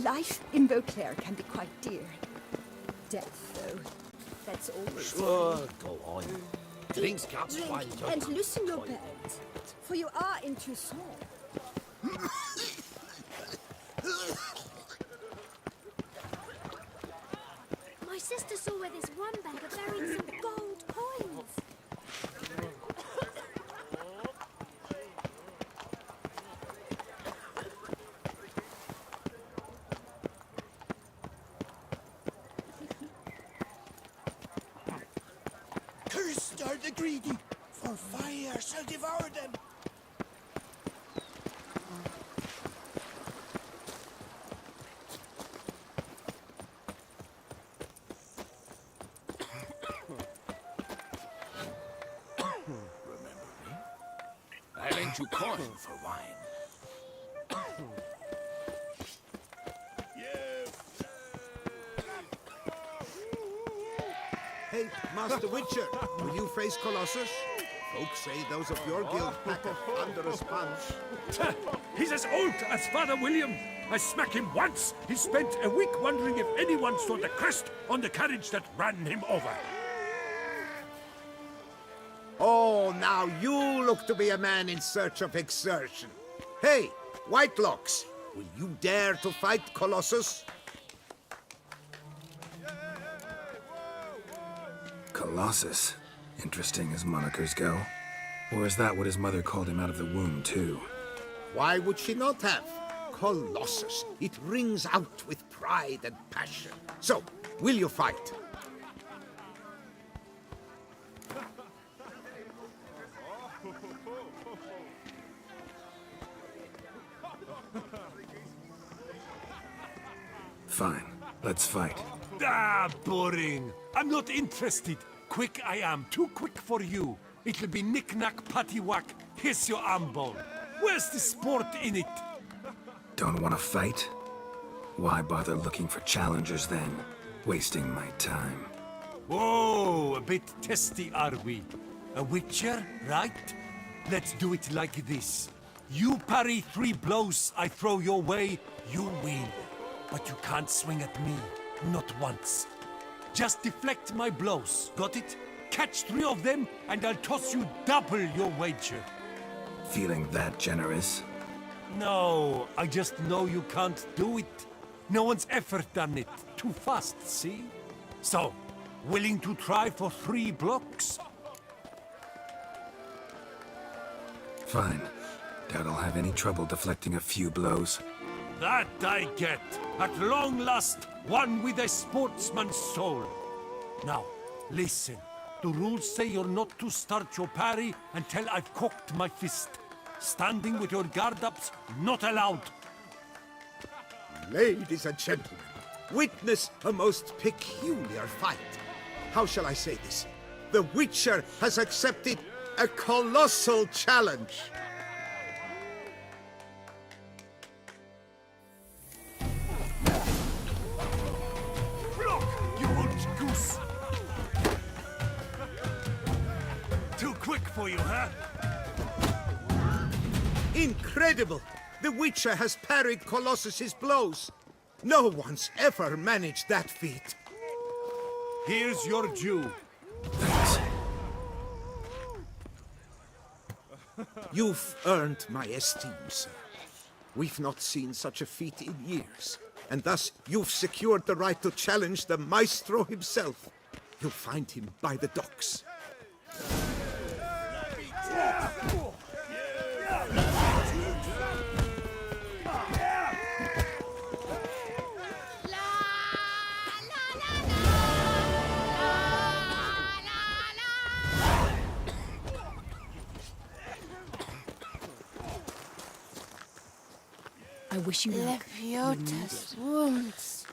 Life in Beauclair can be quite dear. Death, though, that's always... Sure, go on. Drinks cups Drink while you're and loosen your belt, for you are in Toussaint. My sister saw where this one banker buried some gold coins. Cursed are the greedy, for fire shall devour them. I lent you coin for wine. Hey, Master Witcher, will you face Colossus? Folks say those of your guild pack a thunderous punch. He's as old as Father William. I smack him once. He spent a week wondering if anyone saw the crest on the carriage that ran him over. Oh, now you look to be a man in search of exertion. Hey, Whitelocks, will you dare to fight Colossus? Colossus. Interesting as monikers go. Or is that what his mother called him out of the womb, too? Why would she not have? Colossus. It rings out with pride and passion. So, will you fight? Fine. Let's fight. Ah, boring. I'm not interested. Quick I am. Too quick for you. It'll be knick-knack, paddywhack. Here's your arm bone. Where's the sport in it? Don't want to fight? Why bother looking for challengers then? Wasting my time. Whoa, a bit testy are we? A witcher, right? Let's do it like this. You parry 3 blows I throw your way, you win. But you can't swing at me. Not once. Just deflect my blows, got it? Catch 3 of them, and I'll toss you double your wager. Feeling that generous? No, I just know you can't do it. No one's ever done it. Too fast, see? So, willing to try for 3 blocks? Fine. Doubt I'll have any trouble deflecting a few blows. That I get. At long last, one with a sportsman's soul. Now, listen. The rules say you're not to start your parry until I've cocked my fist. Standing with your guard ups, not allowed. Ladies and gentlemen, witness a most peculiar fight. How shall I say this? The Witcher has accepted a colossal challenge. Block, you old goose! Too quick for you, huh? Incredible! The Witcher has parried Colossus's blows. No one's ever managed that feat. Here's your due. Thanks. You've earned my esteem, sir. We've not seen such a feat in years, and thus you've secured the right to challenge the maestro himself. You'll find him by the docks. I wish you luck. Lepiota's wounds.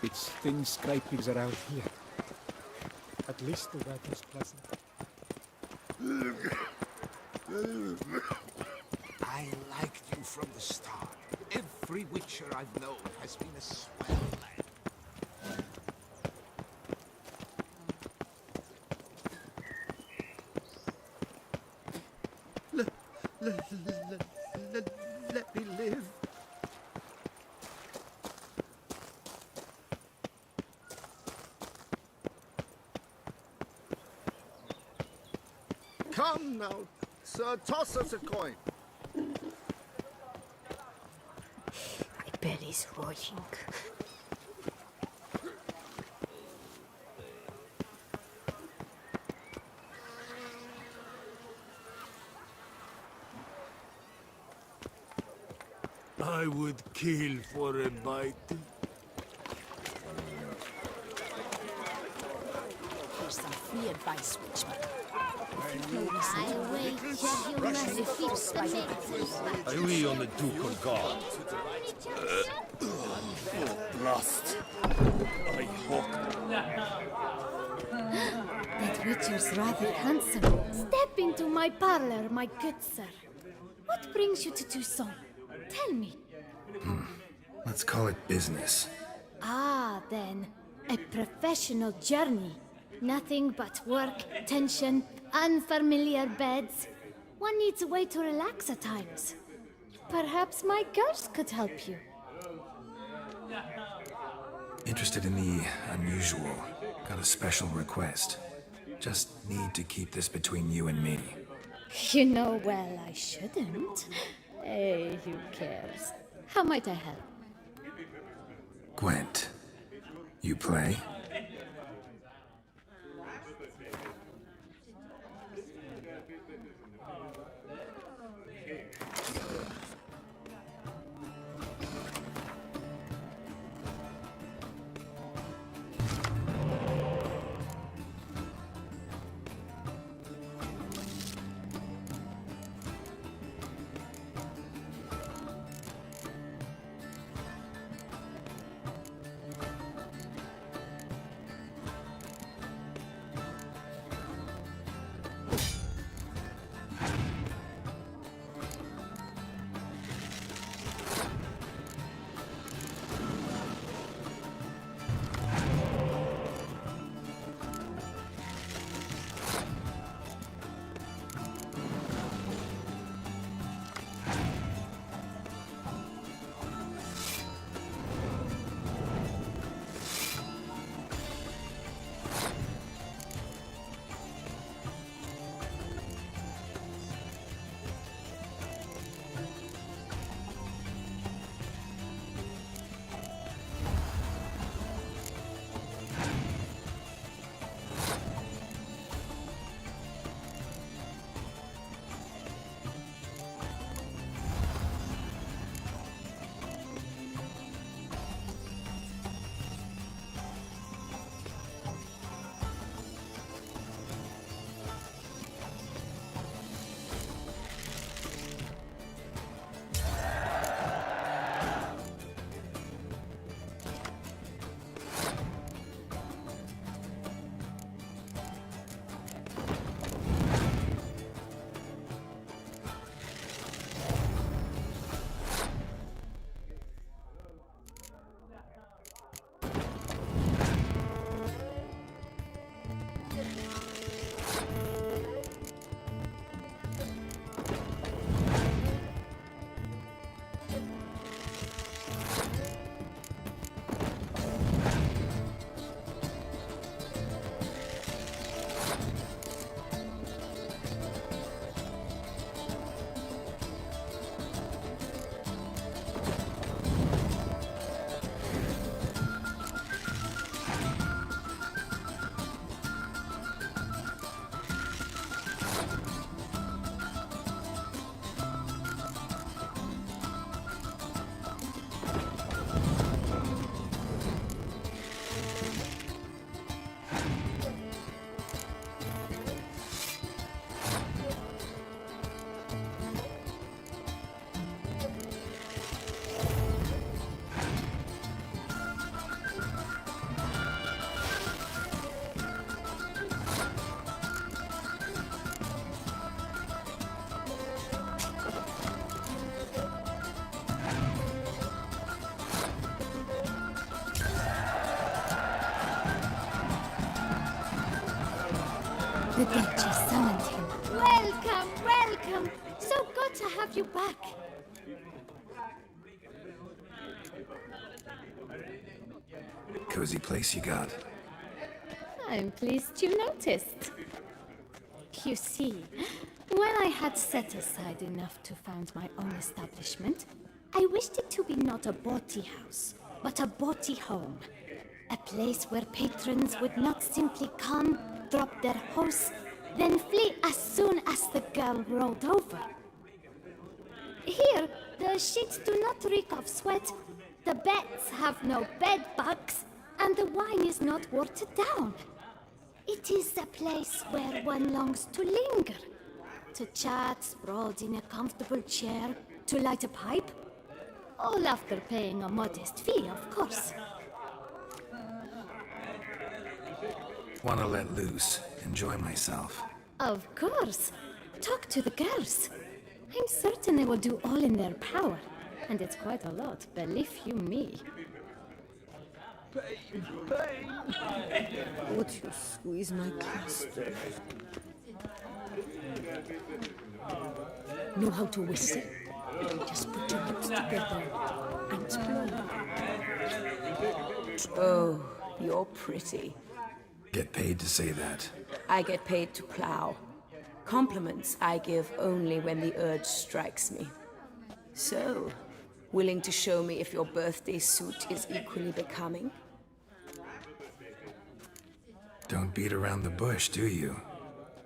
It's thin scrapings around here. At least the weather's pleasant. I liked you from the start. Every Every witcher I've known has been a swell lad. Let me live. Come now, sir, toss us a coin. My belly's roaring. I would kill for a bite. Here's some free advice, Witchman. I wait till you must fix the mix. Are we on the Duke of God? Lust. I hope. That Witcher's rather handsome. Step into my parlor, my good sir. What brings you to Toussaint? Tell me. Let's call it business. Ah, then. A professional journey. Nothing but work, tension, unfamiliar beds. One needs a way to relax at times. Perhaps my girls could help you. Interested in the unusual. Got a special request. Just need to keep this between you and me. You know well I shouldn't. Hey, who cares? How might I help? Gwent, you play? The Duchess summoned him. Welcome, welcome! So good to have you back. Cozy place you got. I'm pleased you noticed. You see, when I had set aside enough to found my own establishment, I wished it to be not a bawdy house, but a bawdy home. A place where patrons would not simply come, drop their house, then flee as soon as the girl rolled over. Here, the sheets do not reek of sweat, the beds have no bed bugs, and the wine is not watered down. It is a place where one longs to linger, to chat sprawled in a comfortable chair, to light a pipe. All after paying a modest fee, of course. Wanna let loose, enjoy myself. Of course. Talk to the girls. I'm certain they will do all in their power. And it's quite a lot, believe you me. Would you squeeze my cluster? Know how to whistle? Just put your lips together and blow. Oh, you're pretty. Get paid to say that. I get paid to plow. Compliments I give only when the urge strikes me. So, willing to show me if your birthday suit is equally becoming? Don't beat around the bush, do you?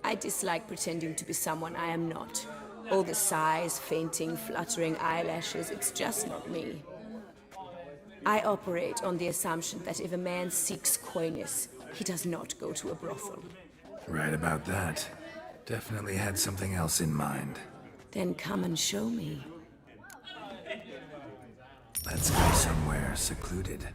I dislike pretending to be someone I am not. All the sighs, fainting, fluttering eyelashes, it's just not me. I operate on the assumption that if a man seeks coyness, he does not go to a brothel. Right about that. Definitely had something else in mind. Then come and show me. Let's go somewhere secluded.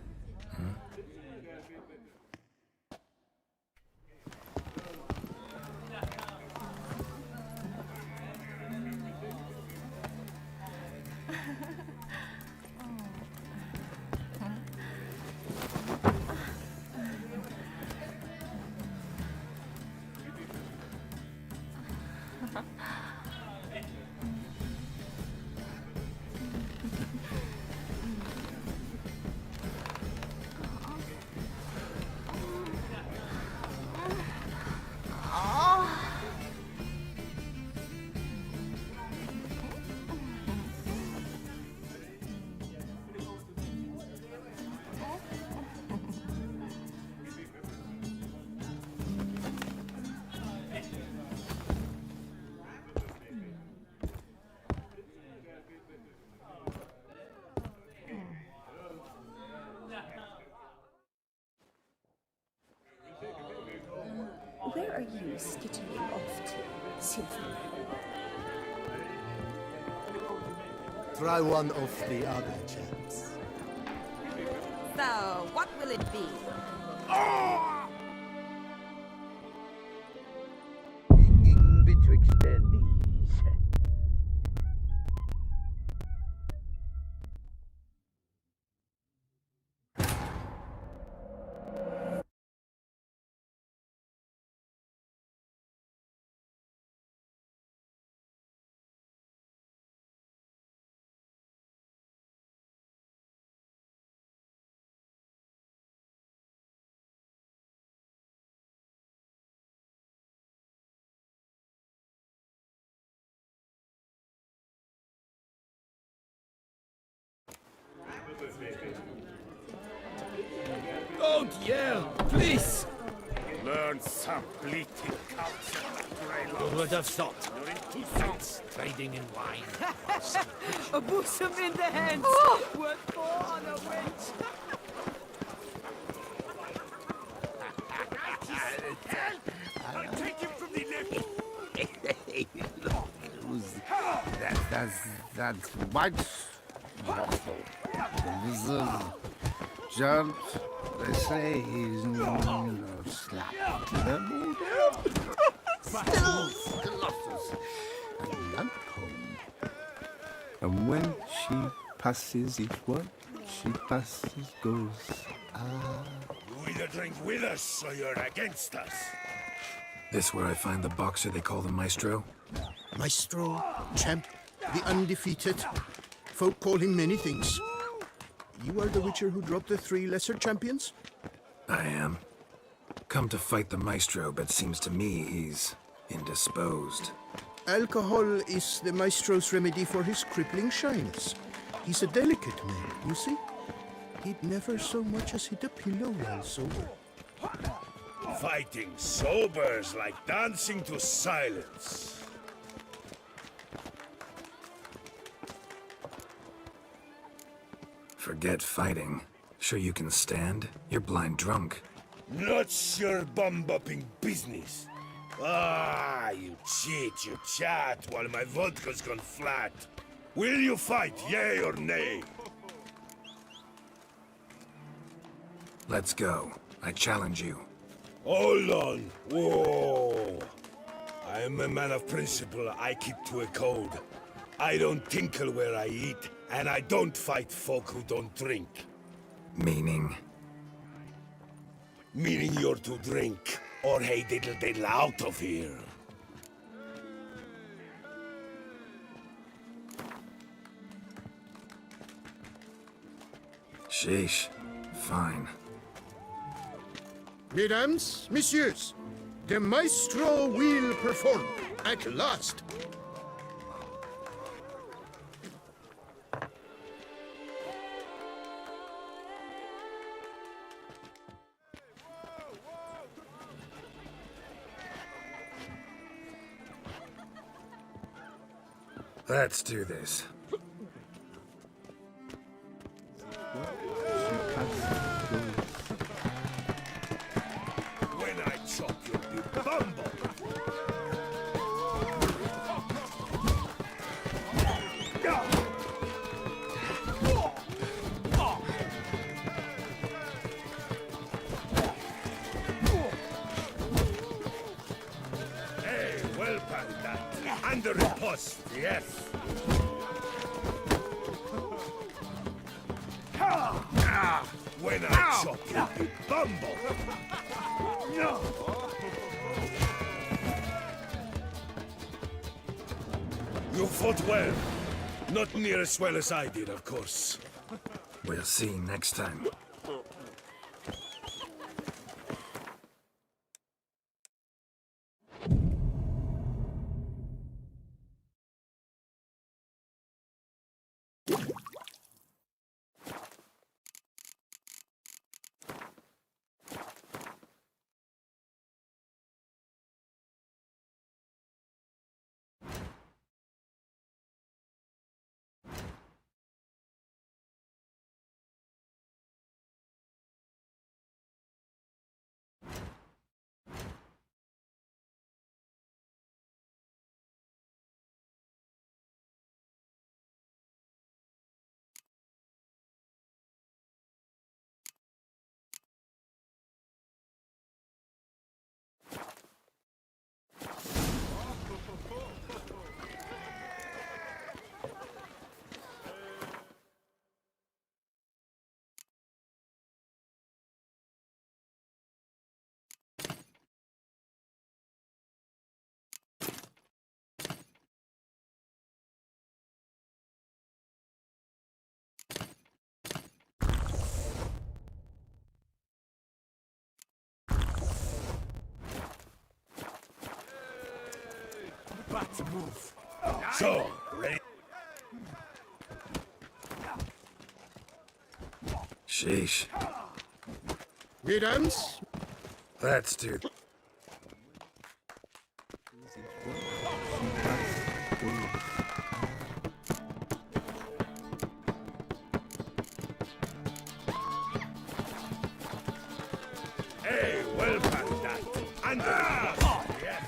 Where are you skittering off to, Sylvie? Try one of the other chaps. So, what will it be? In betwixt their knees. Don't yell, please! Learn some bleating culture, Who would have thought? You're in two cents, trading in wine. A bosom in the hands! Worth four on a wench! I'll take him from the left! Look, that's white waffle. The wizard jumped. They say he's slapped them all down. Still Colossus and Lampome. And when she passes, each one she passes goes. Ah. You either drink with us or you're against us. This where I find the boxer they call the Maestro? Maestro, champ, the undefeated. Folk call him many things. You are the Witcher who dropped the 3 lesser champions? I am. Come to fight the Maestro, but seems to me he's indisposed. Alcohol is the Maestro's remedy for his crippling shyness. He's a delicate man, you see? He'd never so much as hit a pillow while sober. Fighting sober's like dancing to silence. Forget fighting. Sure you can stand? You're blind drunk. Not your bum-bopping business. Ah, you cheat, you chat, while my vodka's gone flat. Will you fight, yay or nay? Let's go. I challenge you. Hold on. Whoa. I am a man of principle. I keep to a code. I don't tinkle where I eat, and I don't fight folk who don't drink. Meaning? Meaning you're to drink, or hey diddle diddle out of here. Sheesh. Fine. Mesdames, messieurs, the Maestro will perform at last. Let's do this. When I chop you, you bumble. Hey, well parried that. Under riposte, yes. When I chop you, you bumble. You fought well. Not near as well as I did, of course. We'll see next time. About to move. So, ready? Sheesh. Mesdames, Let's do this. Hey, well parried that. Under riposte, yes.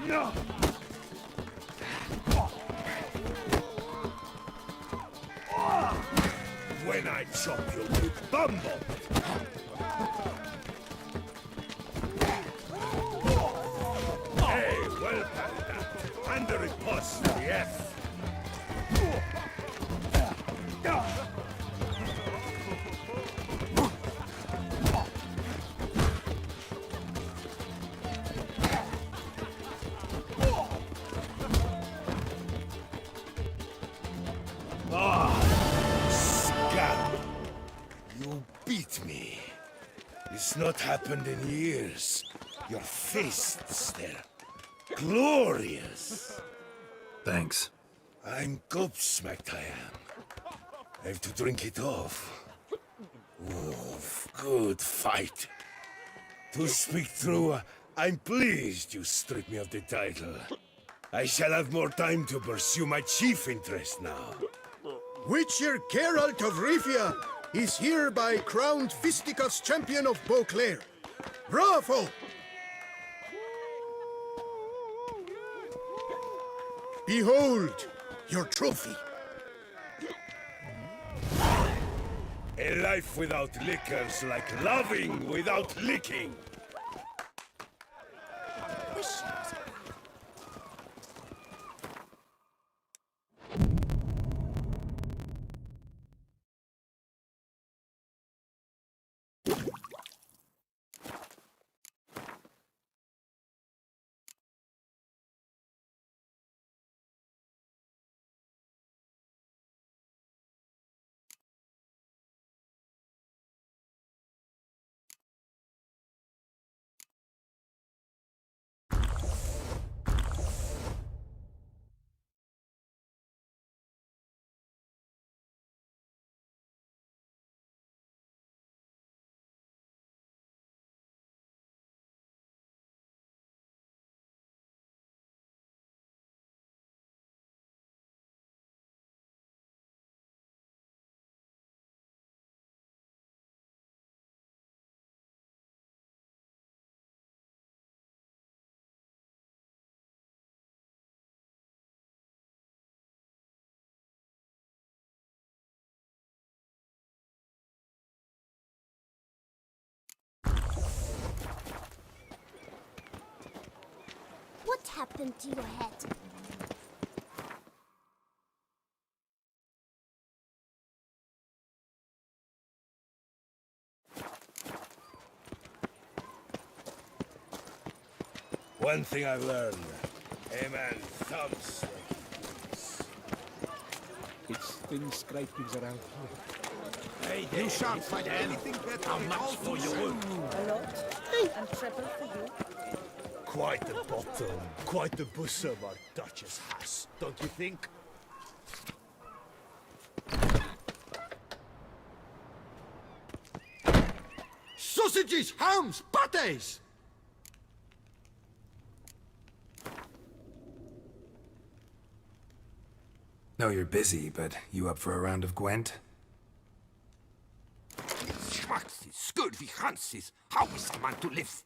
No! When I chop you, you bumble! Hey, well parried that. Under riposte, yes. It's not happened in years. Your fists, they're glorious. Thanks. I'm gobsmacked, I am. I have to drink it off. Oof, good fight. To speak true, I'm pleased you stripped me of the title. I shall have more time to pursue my chief interest now. Witcher Geralt of Rivia is hereby crowned Fisticuffs champion of Beauclair. Bravo! Behold your trophy. A life without liquor's like loving without licking. What happened to your head? One thing I've learned, a man thumps like he eats. It's thin scrapings around here. Hey, You shan't find anything better. How much for your work? Quite the bottom, quite the bosom our Duchess has, don't you think? Sausages, hams, pâtés! Know you're busy, but you up for a round of Gwent? Schmacksis, scurvy Hansis, how is a man to live?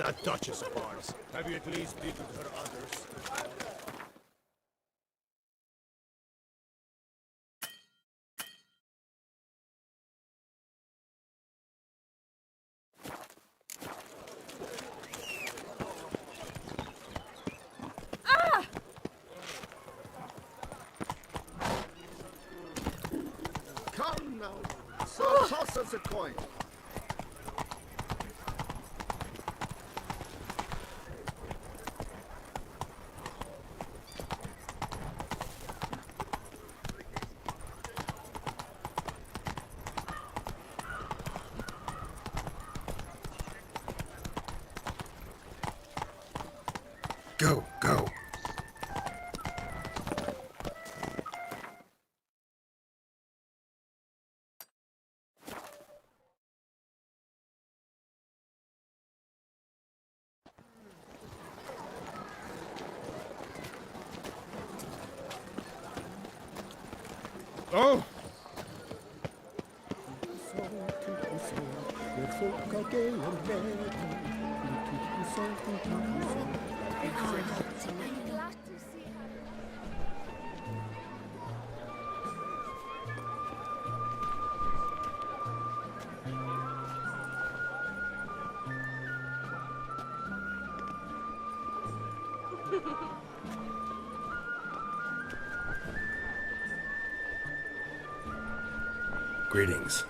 That Duchess of ours. Have you at least beaten her others? Come now. So toss us a coin. Go, go. Oh! Greetings.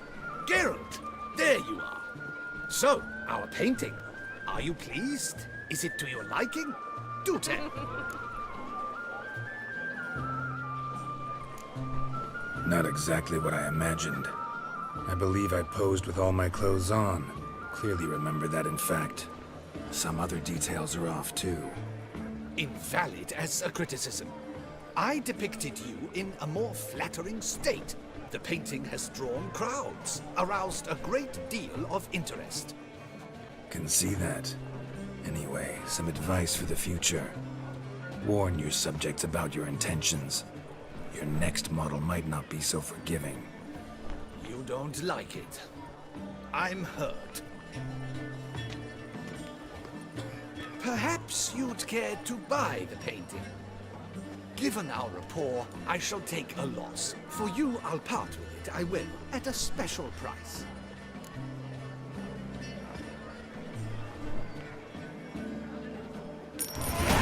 Geralt, there you are. So, our painting. Are you pleased? Is it to your liking? Do tell. Not exactly what I imagined. I believe I posed with all my clothes on. Clearly remember that, in fact. Some other details are off, too. Invalid as a criticism. I depicted you in a more flattering state. The painting has drawn crowds, aroused a great deal of interest. Can see that. Anyway, some advice for the future. Warn your subjects about your intentions. Your next model might not be so forgiving. You don't like it. I'm hurt. Perhaps you'd care to buy the painting. Given our rapport, I shall take a loss. For you, I'll part with it, I will, at a special price.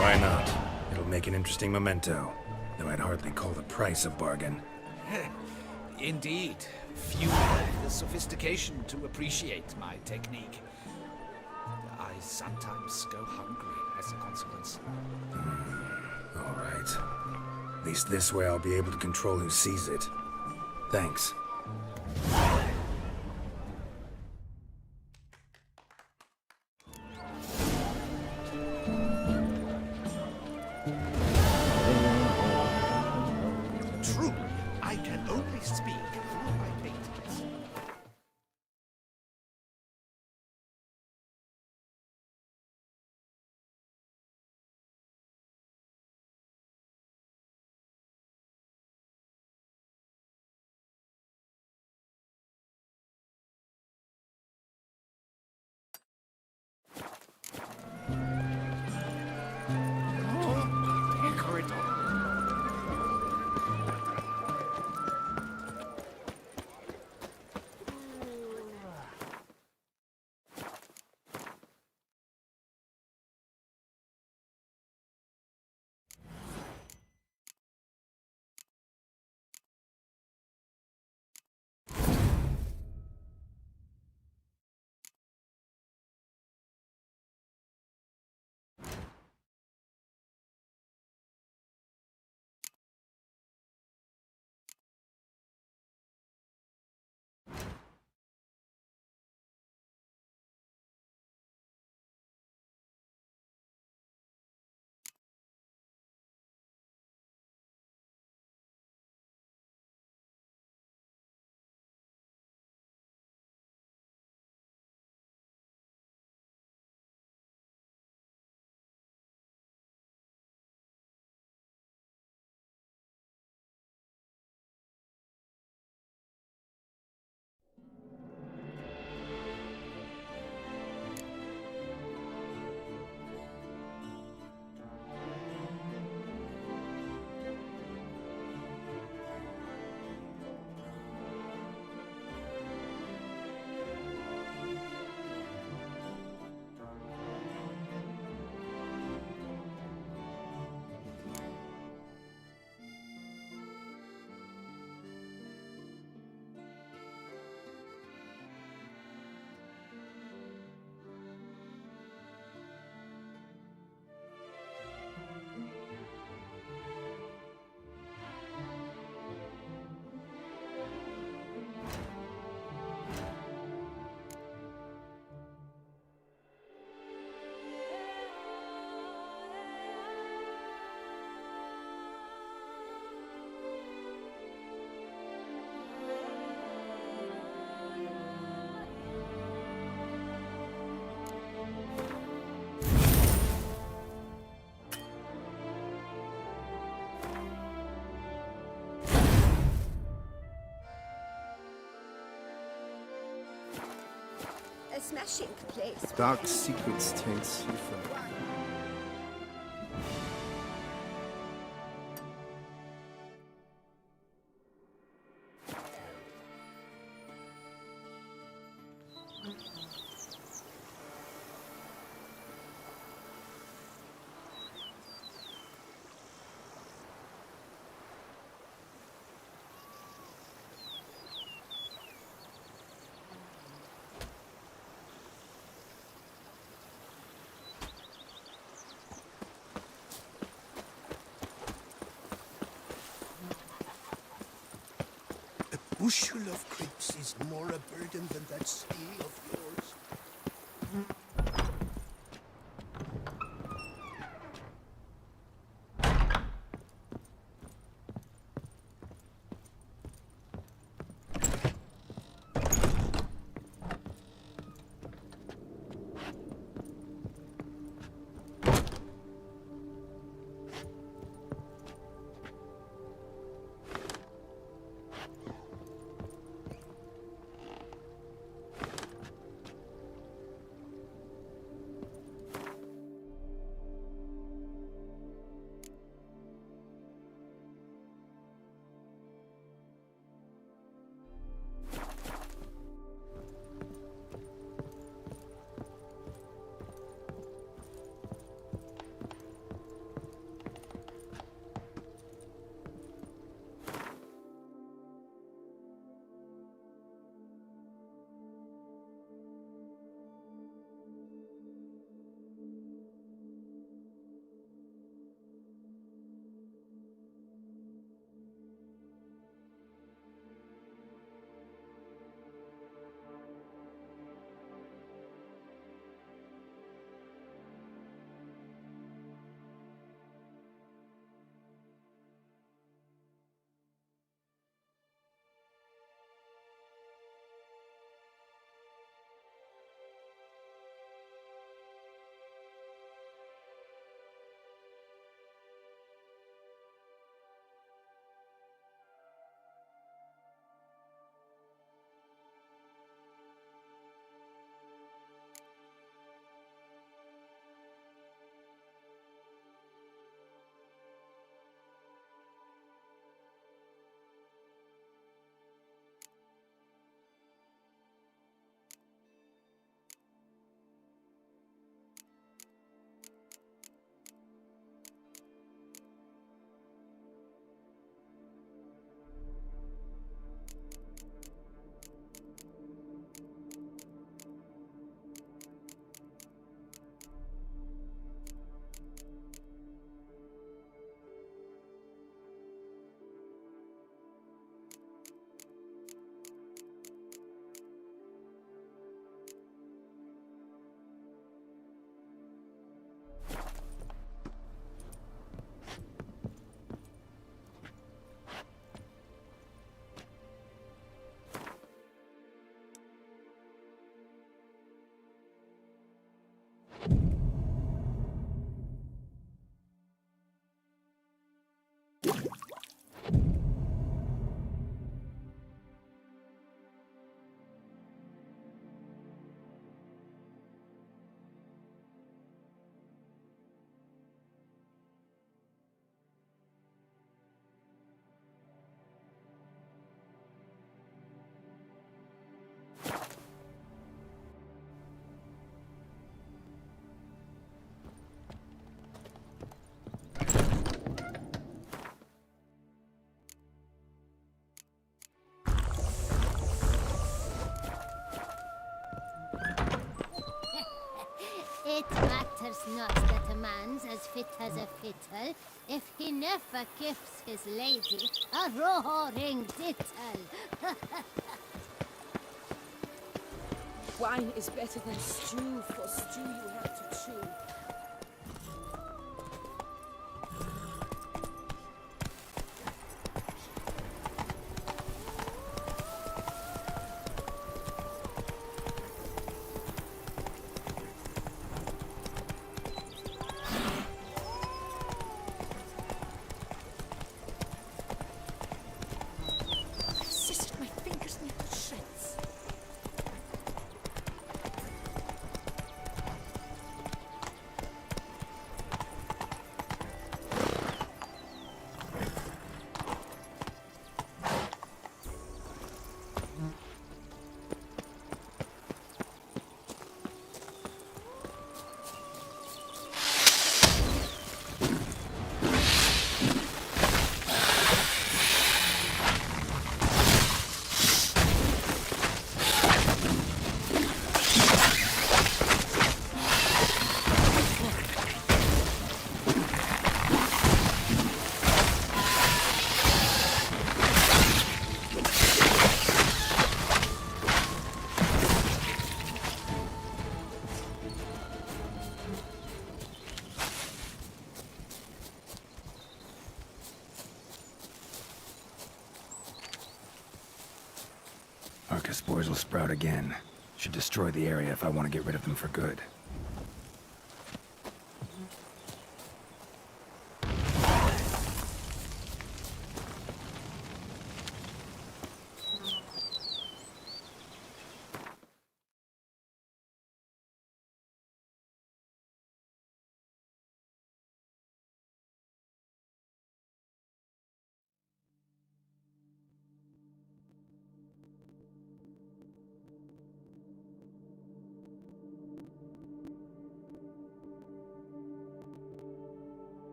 Why not? It'll make an interesting memento. Though I'd hardly call the price a bargain. Indeed. Few have the sophistication to appreciate my technique. I sometimes go hungry as a consequence. All right. At least this way I'll be able to control who sees it. Thanks. a smashing place. Dark secrets taint Sifa. Bushel of grapes is more a burden than that skill of yours. It matters not that a man's as fit as a fiddle if he never gives his lady a roaring dittle. Wine is better than stew, for stew you have to chew. spores will sprout again. Should destroy the area if I want to get rid of them for good.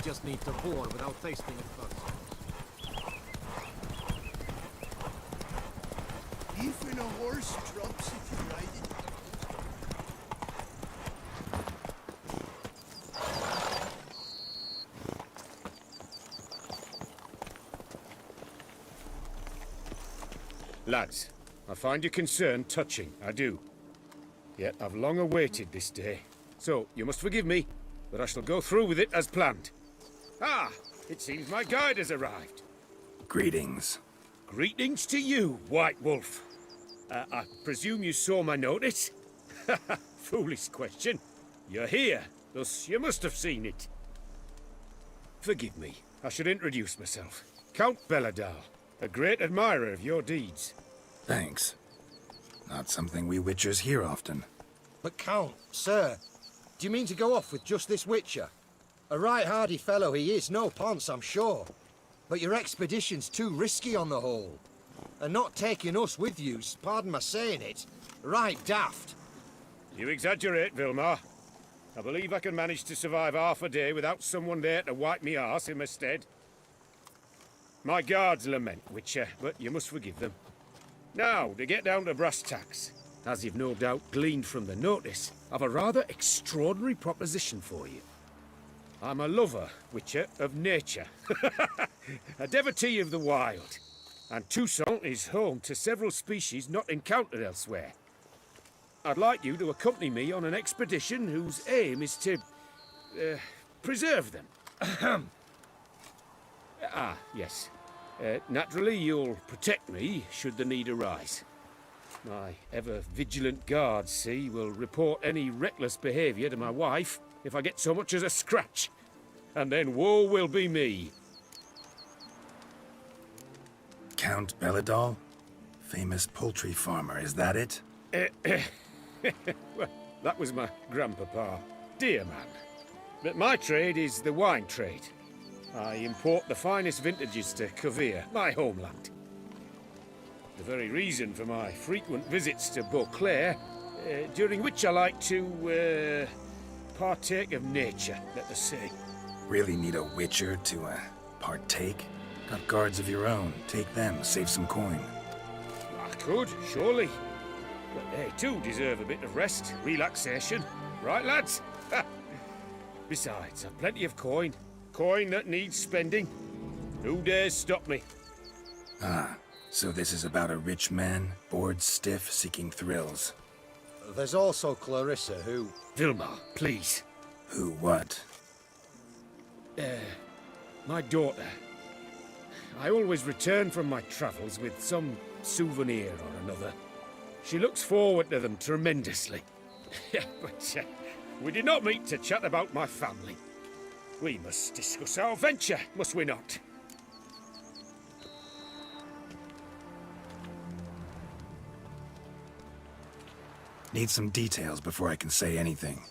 Just need to bore without tasting it first. Even a horse drops if you ride it. Lads, I find your concern touching, I do. Yet I've long awaited this day. So, you must forgive me, but I shall go through with it as planned. Ah, it seems my guide has arrived. Greetings. Greetings to you, White Wolf. I presume you saw my notice? Foolish question. You're here, thus you must have seen it. Forgive me, I should introduce myself. Count Belladal, a great admirer of your deeds. Thanks. Not something we Witchers hear often. But Count, sir, do you mean to go off with just this Witcher? A right hardy fellow he is, no ponce, I'm sure. But your expedition's too risky on the whole. And not taking us with you's, pardon my saying it, right daft. You exaggerate, Vilmar. I believe I can manage to survive half a day without someone there to wipe me arse in my stead. My guards lament, Witcher, but you must forgive them. Now, to get down to brass tacks, as you've no doubt gleaned from the notice, I've a rather extraordinary proposition for you. I'm a lover, Witcher, of nature. A devotee of the wild. And Toussaint is home to several species not encountered elsewhere. I'd like you to accompany me on an expedition whose aim is to... preserve them. Yes. Naturally, you'll protect me should the need arise. My ever-vigilant guards, see, will report any reckless behaviour to my wife if I get so much as a scratch. And then woe will be me. Count Belladal? Famous poultry farmer, is that it? Well, that was my grandpapa. Dear man. But my trade is the wine trade. I import the finest vintages to Cavir, my homeland. The very reason for my frequent visits to Beauclair, during which I like to, partake of nature, let us say. Really need a Witcher to, partake? Got guards of your own. Take them, save some coin. I could, surely. But they too deserve a bit of rest, relaxation. Right, lads? Besides, I've plenty of coin. Coin that needs spending. Who dares stop me? Ah, so this is about a rich man, bored stiff, seeking thrills. there's also Clarissa, who... Vilma, please. Who what? My daughter. I always return from my travels with some souvenir or another. She looks forward to them tremendously. But we did not meet to chat about my family. We must discuss our venture, must we not? Need some details before I can say anything.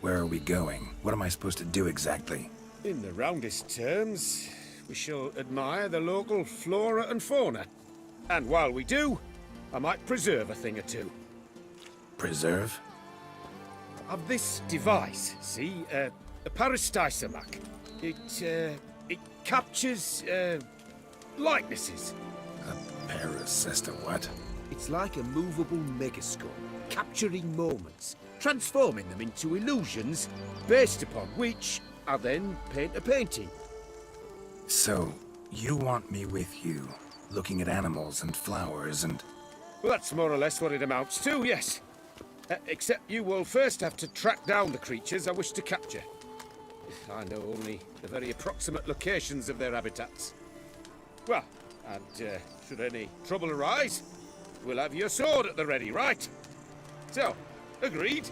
Where are we going? What am I supposed to do exactly? In the roundest terms, we shall admire the local flora and fauna. And while we do, I might preserve a thing or two. Preserve? Of this device, see, a peristysomac. It captures, likenesses. A parasesta what? It's like a movable megascope, capturing moments, transforming them into illusions, based upon which I then paint a painting. So, you want me with you, looking at animals and flowers and... Well, that's more or less what it amounts to, yes. Except you will first have to track down the creatures I wish to capture. I know only the very approximate locations of their habitats. Well, and should any trouble arise, we'll have your sword at the ready, right? So, agreed?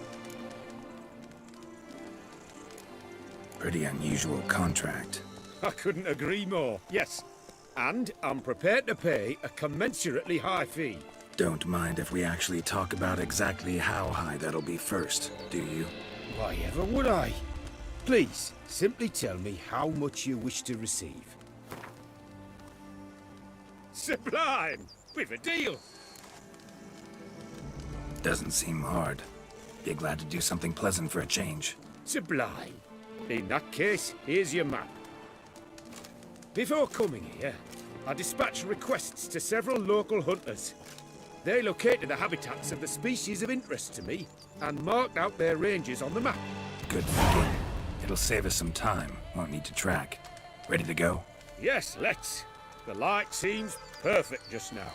Pretty unusual contract. I couldn't agree more, yes. And I'm prepared to pay a commensurately high fee. Don't mind if we actually talk about exactly how high that'll be first, do you? Why ever would I? Please, simply tell me how much you wish to receive. Sublime! We've a deal! Doesn't seem hard. Be glad to do something pleasant for a change. Sublime. In that case, here's your map. Before coming here, I dispatched requests to several local hunters. They located the habitats of the species of interest to me and marked out their ranges on the map. Good thinking. It'll save us some time. Won't need to track. Ready to go? Yes, let's. The light seems perfect just now.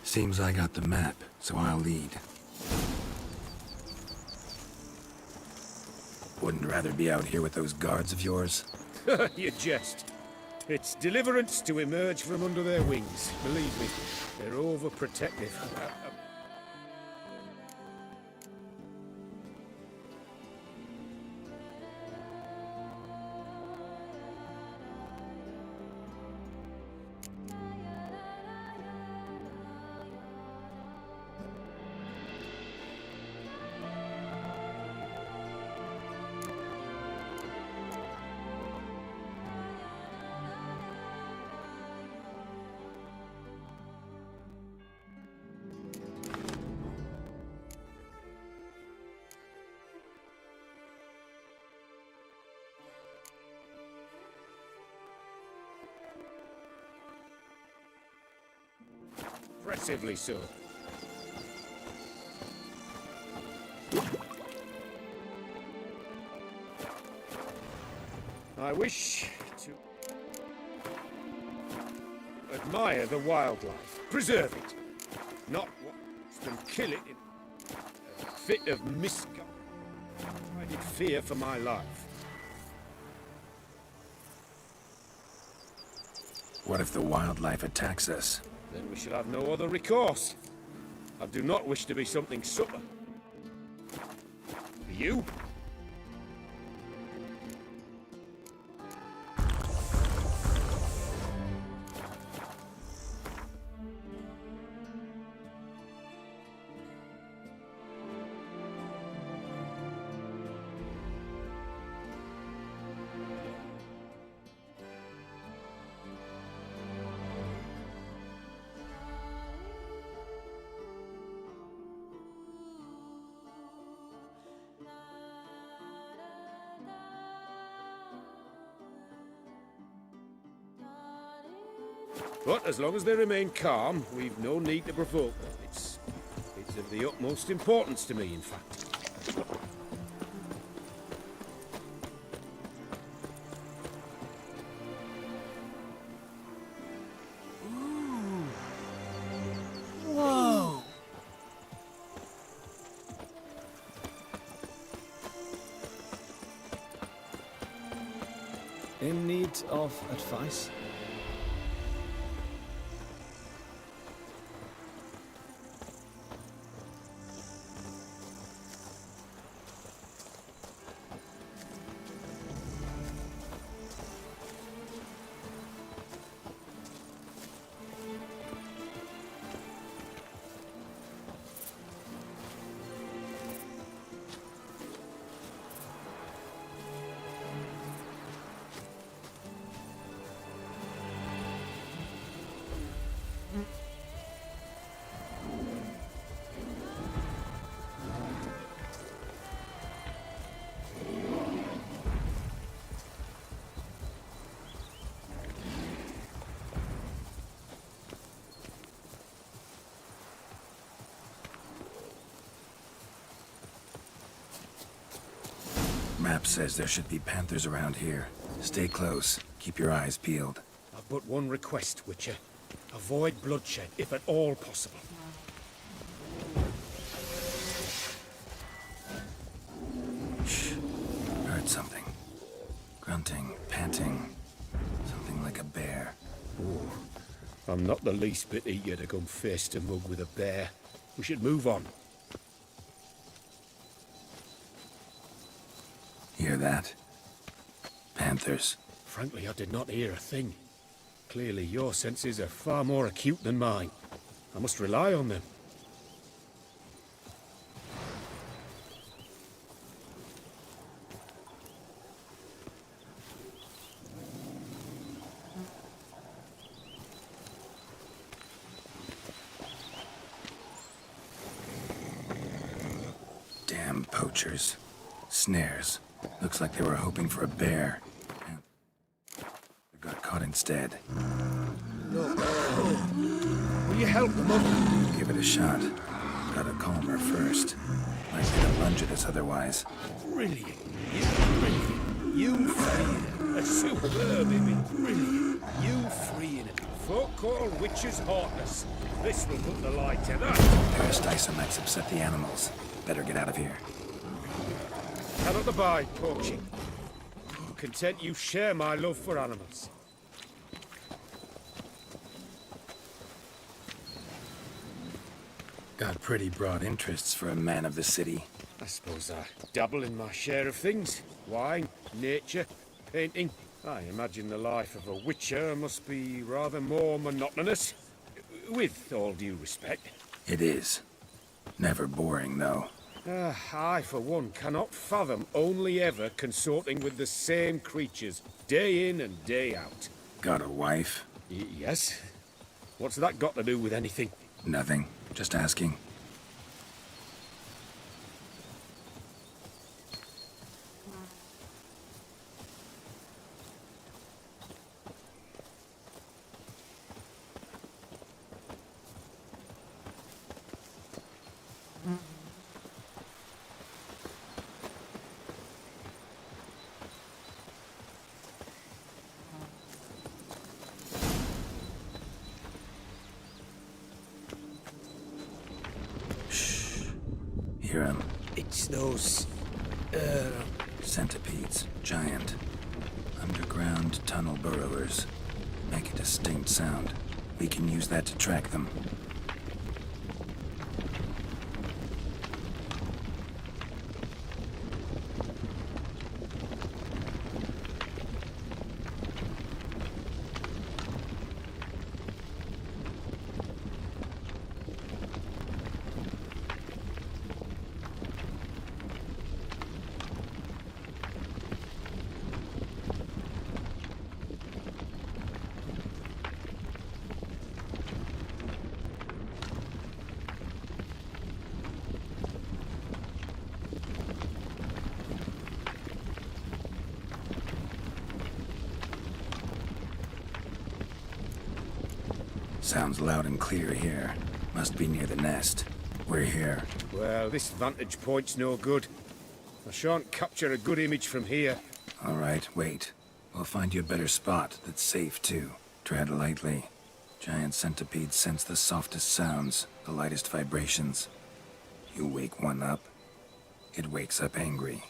Seems I got the map, so I'll lead. Wouldn't rather be out here with those guards of yours? You jest. It's deliverance to emerge from under their wings. Believe me, they're overprotective. Impressively so. I wish to admire the wildlife, preserve it, not watch them kill it in a fit of misguided fear for my life. What if the wildlife attacks us? Then we shall have no other recourse. I do not wish to be something subtle. Do you? But as long as they remain calm, we've no need to provoke them. It's of the utmost importance to me, in fact. Whoa! In need of advice? Map says there should be panthers around here. Stay close. Keep your eyes peeled. I've but one request, Witcher. Avoid bloodshed, if at all possible. Shh. Heard something. Grunting, panting. Something like a bear. Oh, I'm not the least bit eager to come face to mug with a bear. We should move on. Hear that? Panthers. Frankly, I did not hear a thing. Clearly, your senses are far more acute than mine. I must rely on them. Damn poachers. Snares. Looks like they were hoping for a bear. They got caught instead. Will you help them up? Give it a shot. Gotta calm her first. Might get a lunge at us otherwise. Brilliant. Brilliant. You freeing a superb image. Brilliant. You freeing it. Folk call witches heartless. This will put the light to that. Parasticements upset the animals. Better get out of here. Cannot abide poaching. I'm content you share my love for animals. Got pretty broad interests for a man of the city. I suppose I dabble in my share of things. Wine, nature, painting. I imagine the life of a witcher must be rather more monotonous. With all due respect. It is. Never boring, though. I, for one, cannot fathom only ever consorting with the same creatures, day in and day out. Got a wife? Yes. What's that got to do with anything? Nothing. Just asking. Hear him. It's those... Centipedes. Giant. Underground tunnel burrowers. Make a distinct sound. We can use that to track them. Sounds loud and clear here. Must be near the nest. We're here. Well, this vantage point's no good. I shan't capture a good image from here. All right, wait. We'll find you a better spot that's safe, too. Tread lightly. Giant centipedes sense the softest sounds, the lightest vibrations. You wake one up, it wakes up angry.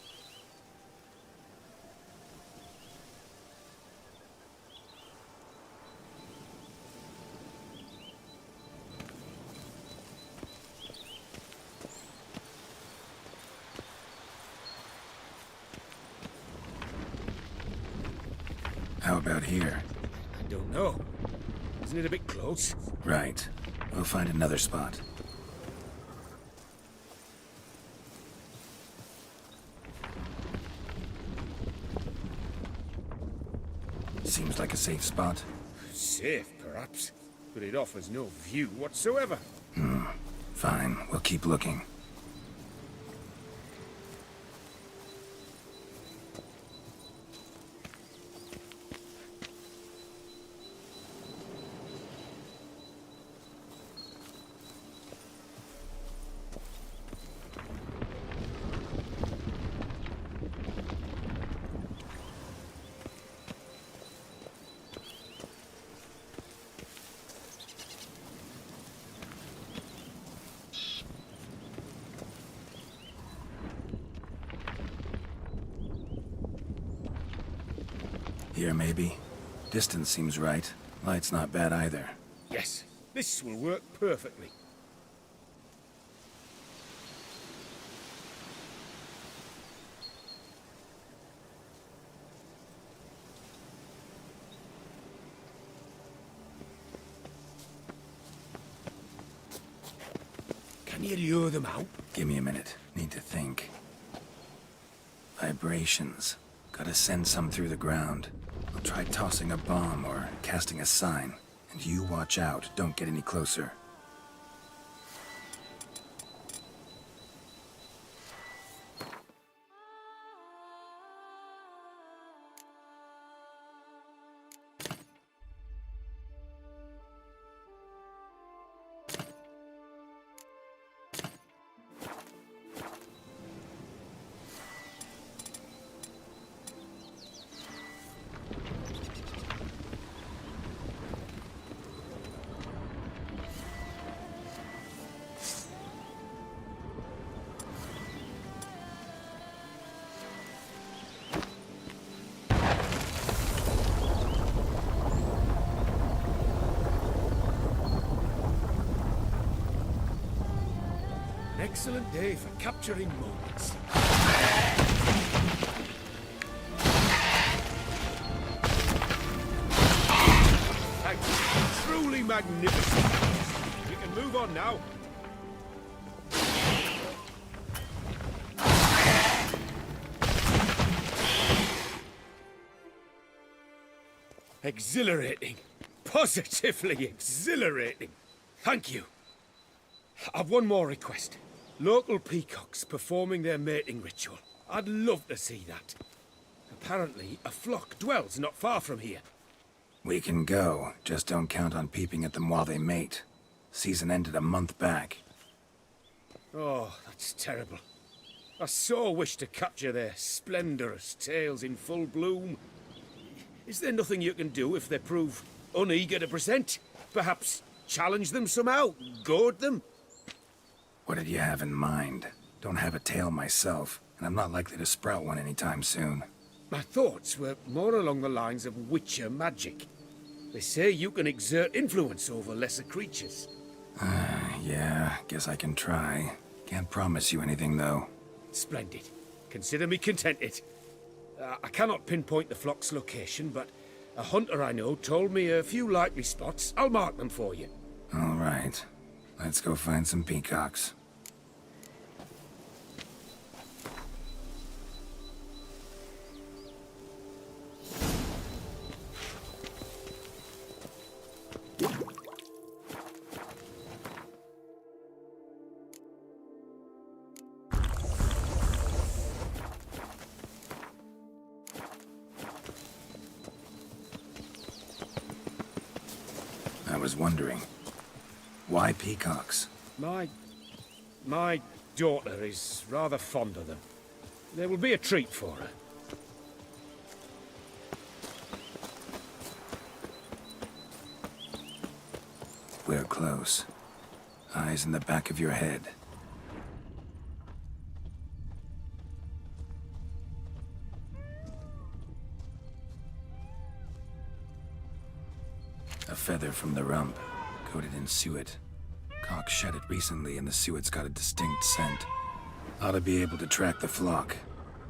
How about here? I don't know. Isn't it a bit close? Right. We'll find another spot. Seems like a safe spot. Safe, perhaps. But it offers no view whatsoever. Fine, we'll keep looking. Here, maybe. Distance seems right. Light's not bad either. Yes, this will work perfectly. Can you lure them out? Give me a minute. Need to think. Vibrations. Gotta send some through the ground. I'll try tossing a bomb or casting a sign. And you watch out. Don't get any closer. Excellent day for capturing moments. Thank you. Truly magnificent. We can move on now. Exhilarating. Positively exhilarating. Thank you. I've one more request. Local peacocks performing their mating ritual. I'd love to see that. Apparently, a flock dwells not far from here. We can go. Just don't count on peeping at them while they mate. Season ended a month back. Oh, that's terrible. I so wish to capture their splendorous tails in full bloom. Is there nothing you can do if they prove uneager to present? Perhaps challenge them somehow? Goad them? What did you have in mind? Don't have a tail myself, and I'm not likely to sprout one anytime soon. My thoughts were more along the lines of Witcher magic. They say you can exert influence over lesser creatures. Yeah, guess I can try. Can't promise you anything, though. Splendid. Consider me contented. I cannot pinpoint the flock's location, but a hunter I know told me a few likely spots. I'll mark them for you. All right. Let's go find some peacocks. was wondering. Why peacocks? My daughter is rather fond of them. They will be a treat for her. We're close. Eyes in the back of your head. A feather from the rump, coated in suet. Cock shed it recently and the suet's got a distinct scent. Ought to be able to track the flock.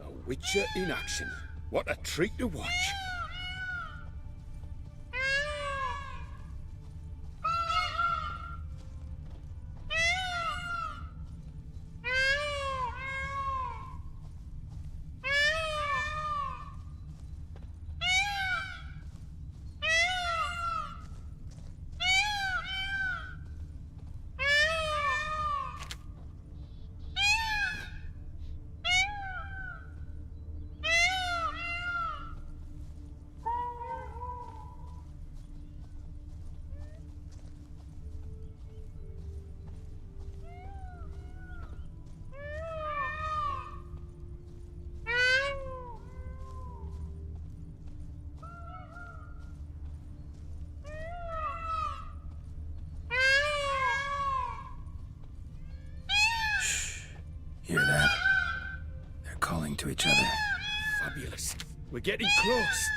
A witcher in action. What a treat to watch. Hear that? They're calling to each other. Fabulous. We're getting close.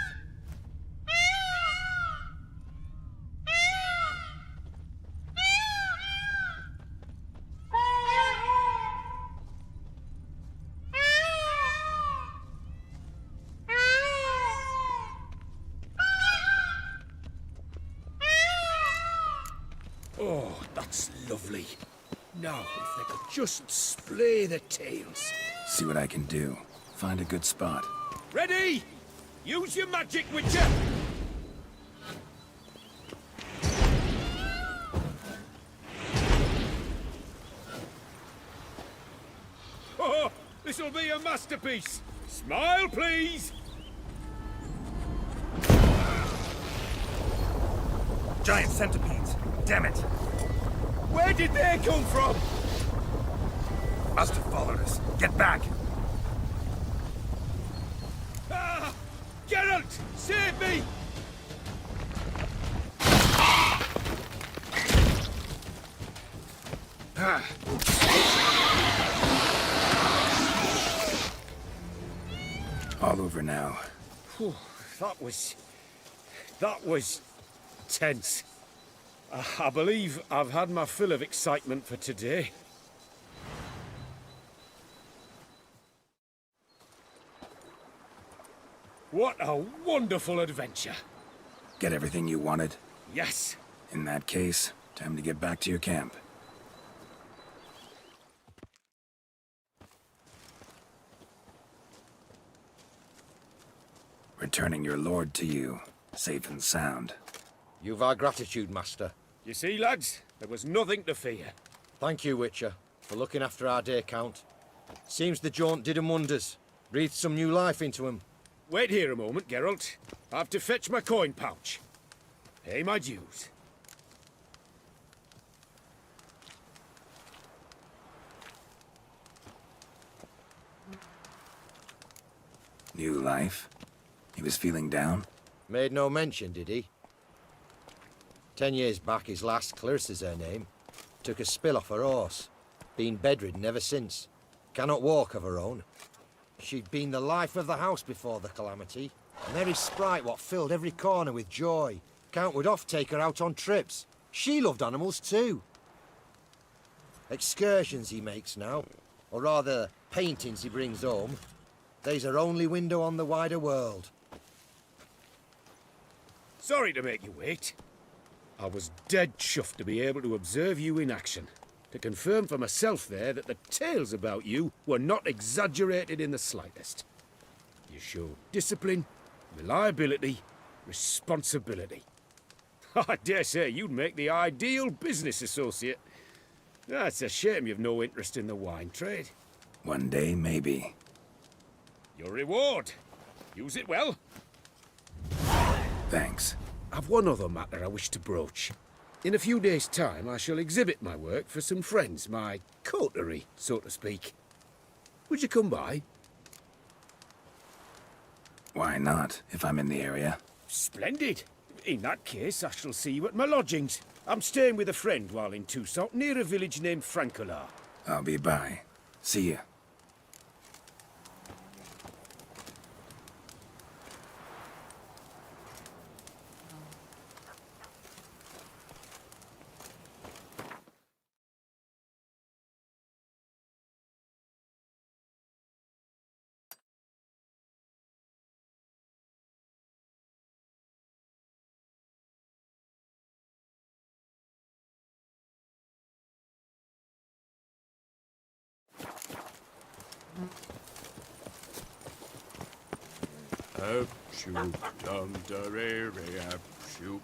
Oh, that's lovely. Now, if they could just splay the tails. See what I can do. Find a good spot. Ready? Use your magic, Witcher! Oh, this'll be a masterpiece! Smile, please! Giant centipedes. Damn it. Where did they come from? Must have followed us. Get back! Ah! Geralt! Save me! All over now. Whew, that was tense. I believe I've had my fill of excitement for today. What a wonderful adventure. Get everything you wanted? Yes. In that case, time to get back to your camp. Returning your lord to you, safe and sound. You've our gratitude, Master. You see, lads, there was nothing to fear. Thank you, Witcher, for looking after our day count. Seems the jaunt did 'em wonders. Breathed some new life into 'em. Wait here a moment, Geralt. I have to fetch my coin pouch. Pay my dues. New life? He was feeling down? Made no mention, did he? 10 years back, his lass, Clarissa's her name, took a spill off her horse. Been bedridden ever since. Cannot walk of her own. She'd been the life of the house before the calamity. Merry sprite what filled every corner with joy. Count would oft take her out on trips. She loved animals too. Excursions he makes now, or rather, paintings he brings home. They's her only window on the wider world. Sorry to make you wait. I was dead chuffed to be able to observe you in action. To confirm for myself there that the tales about you were not exaggerated in the slightest. You showed discipline, reliability, responsibility. I dare say you'd make the ideal business associate. It's a shame you've no interest in the wine trade. One day, maybe. Your reward. Use it well. Thanks. I've one other matter I wish to broach. In a few days' time, I shall exhibit my work for some friends, my coterie, so to speak. Would you come by? Why not, if I'm in the area? Splendid. In that case, I shall see you at my lodgings. I'm staying with a friend while in Toussaint, near a village named Francolat. I'll be by. See ya. Up, shoot, dum, da, re, up, shoot.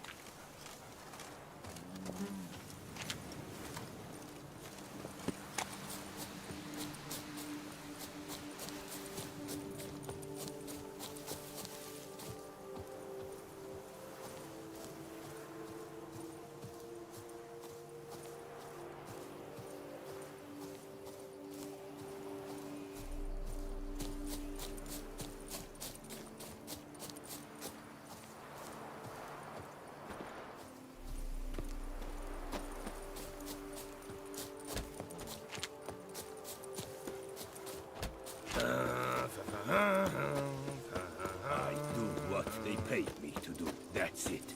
I do what they paid me to do. That's it.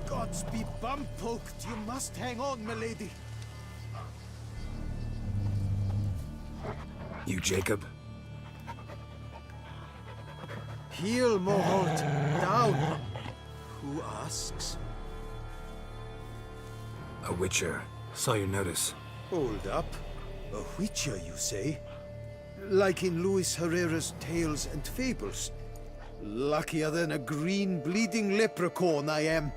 Gods be bum-poked. You must hang on, milady. You, Jacob? Heel, Moholt. Down. Who asks? A witcher. Saw your notice. Hold up. A witcher, you say? Like in Luis Herrera's Tales and Fables. Luckier than a green bleeding leprechaun I am.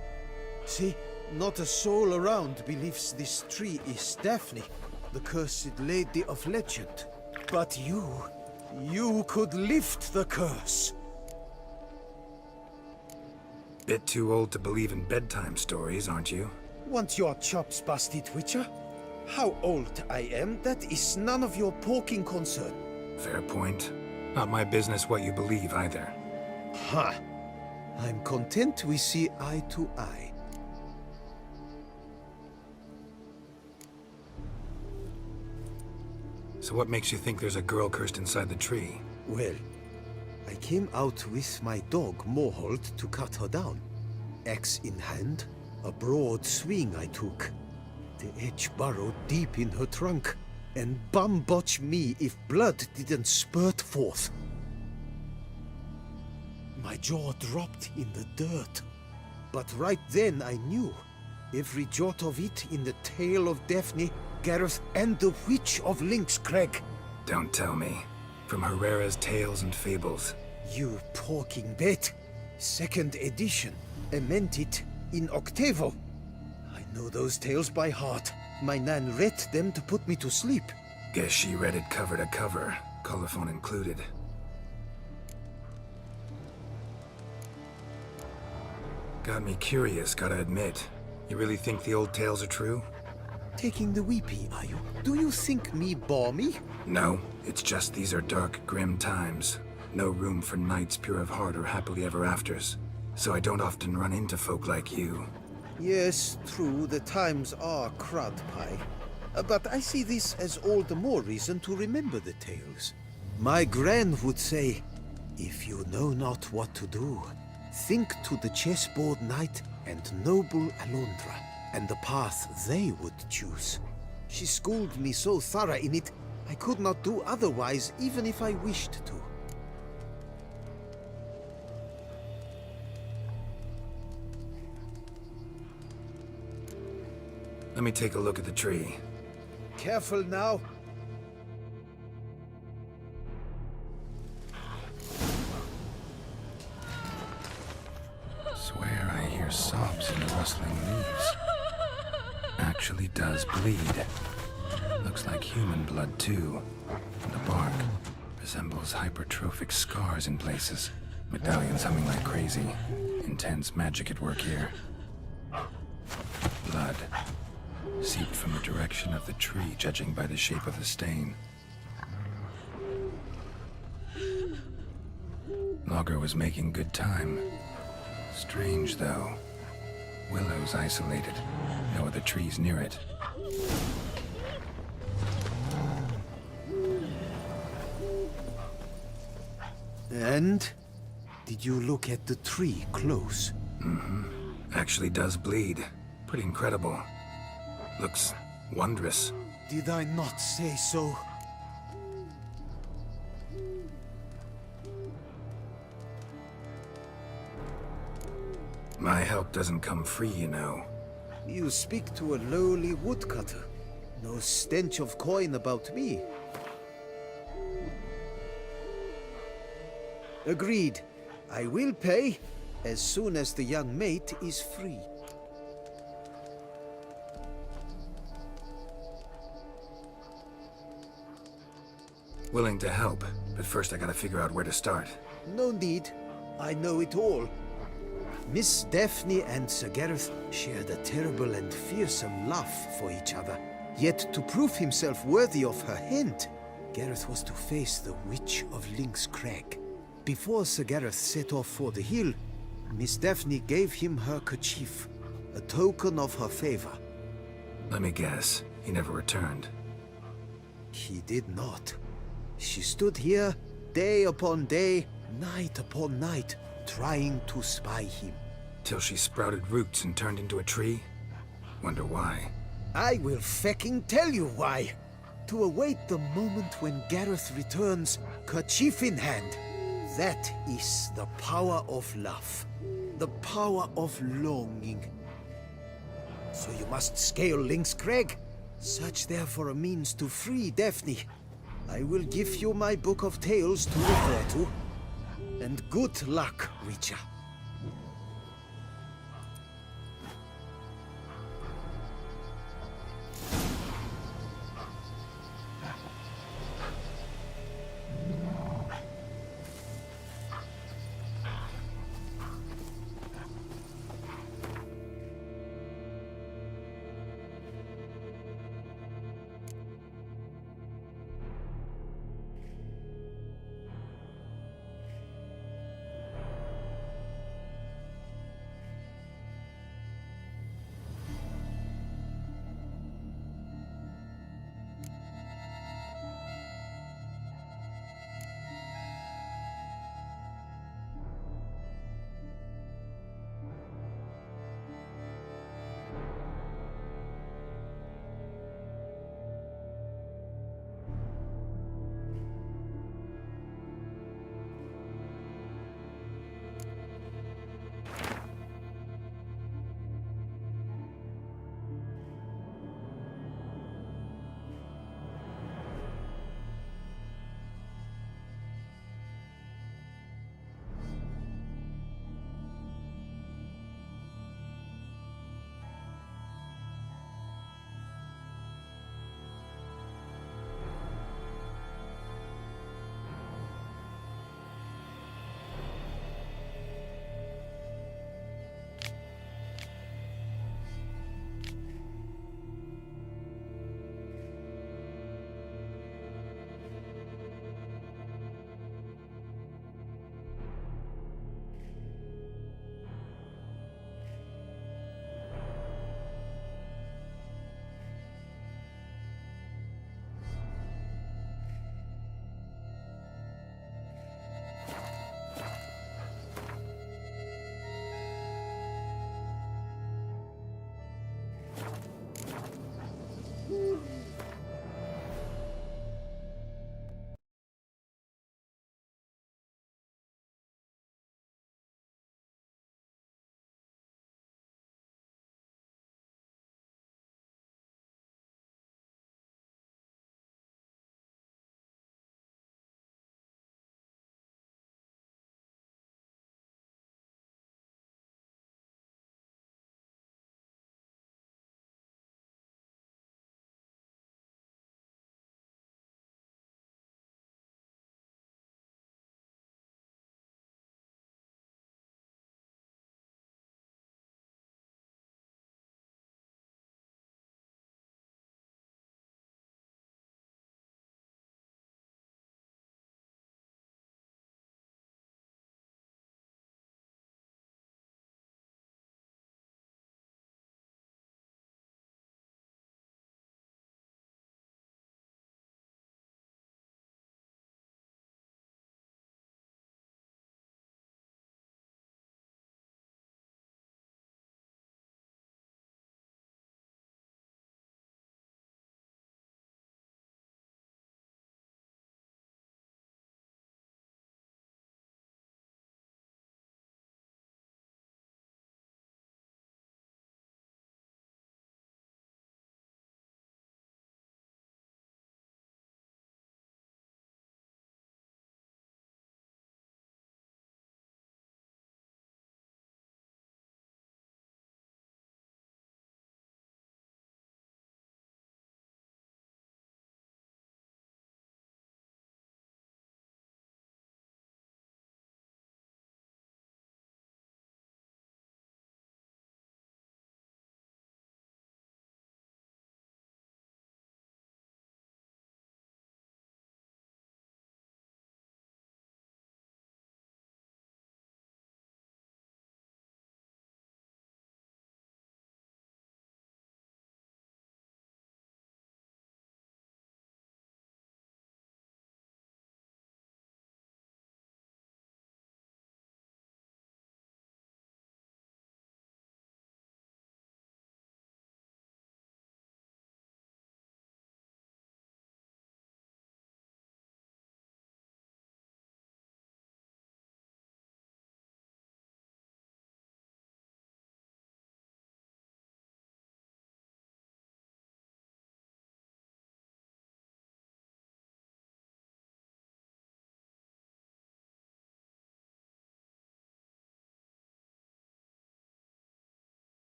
See, not a soul around believes this tree is Daphne, the cursed lady of legend. But you could lift the curse. Bit too old to believe in bedtime stories, aren't you? Want your chops busted, Witcher? How old I am, that is none of your poking concern. Fair point. Not my business what you believe, either. Ha! I'm content we see eye to eye. So what makes you think there's a girl cursed inside the tree? Well, I came out with my dog, Moholt, to cut her down. Axe in hand, a broad swing I took. The edge burrowed deep in her trunk, and bum-botch me if blood didn't spurt forth. My jaw dropped in the dirt. But right then I knew. Every jot of it in the tale of Daphne, Gareth, and the Witch of Lynx Crag. Don't tell me. From Herrera's Tales and Fables. You porking bet. Second edition. Emmented in octavo. I know those tales by heart. My nan read them to put me to sleep. Guess she read it cover to cover, colophon included. Got me curious, gotta admit. You really think the old tales are true? Taking the weepy, are you? Do you think me balmy? No, it's just these are dark, grim times. No room for knights pure of heart or happily ever afters. So I don't often run into folk like you. Yes, true, the times are crud pie. But I see this as all the more reason to remember the tales. My gran would say, if you know not what to do, think to the chessboard knight and noble Alondra, and the path they would choose. She schooled me so thorough in it, I could not do otherwise even if I wished to. Let me take a look at the tree. Careful now. Swear I hear sobs in the rustling leaves. Actually does bleed. Looks like human blood too. And the bark resembles hypertrophic scars in places. Medallions humming like crazy. Intense magic at work here. Blood. Seeped from the direction of the tree, judging by the shape of the stain. Logger was making good time. Strange, though. Willow's isolated. No other trees near it. And? Did you look at the tree close? Mm-hmm. Actually does bleed. Pretty incredible. Looks wondrous. Did I not say so? My help doesn't come free, you know. You speak to a lowly woodcutter. No stench of coin about me. Agreed. I will pay as soon as the young mate is free. Willing to help, but first I gotta figure out where to start. No need. I know it all. Miss Daphne and Sir Gareth shared a terrible and fearsome love for each other. Yet to prove himself worthy of her hand, Gareth was to face the Witch of Lynx Crag. Before Sir Gareth set off for the hill, Miss Daphne gave him her kerchief, a token of her favor. Let me guess, he never returned. He did not. She stood here, day upon day, night upon night, trying to spy him. Till she sprouted roots and turned into a tree? Wonder why. I will fecking tell you why. To await the moment when Gareth returns, kerchief in hand. That is the power of love. The power of longing. So you must scale Link's Crag. Search there for a means to free Daphne. I will give you my book of tales to refer to. And good luck, Witcher.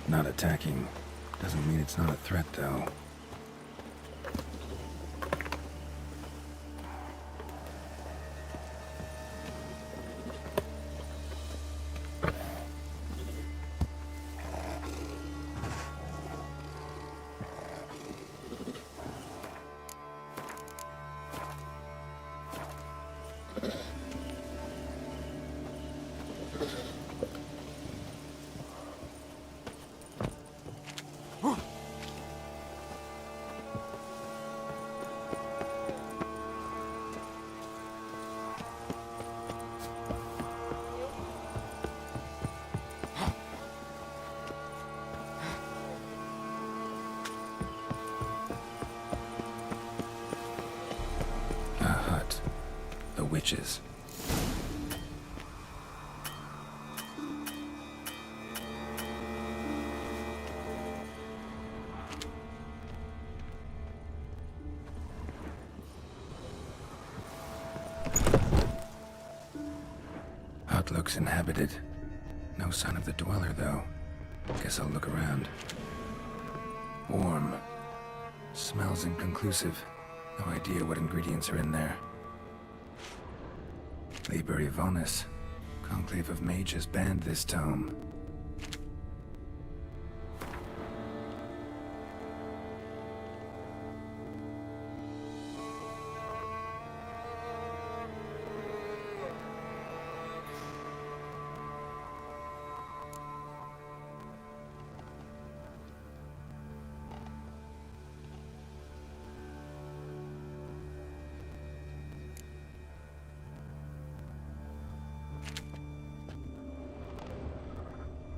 Not attacking. Doesn't mean it's not a threat, though. A hut. The witches. Hut looks inhabited. No sign of the dweller, though. Guess I'll look around. Warm. Smells inconclusive. No idea what ingredients are in there. Liber Yvonis. Conclave of Mages banned this tome.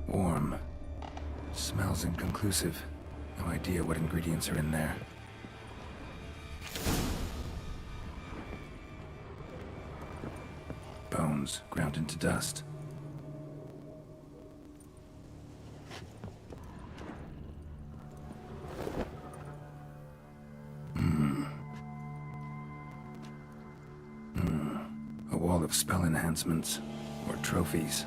Warm. Smells inconclusive. No idea what ingredients are in there. Bones ground into dust. A wall of spell enhancements, or trophies.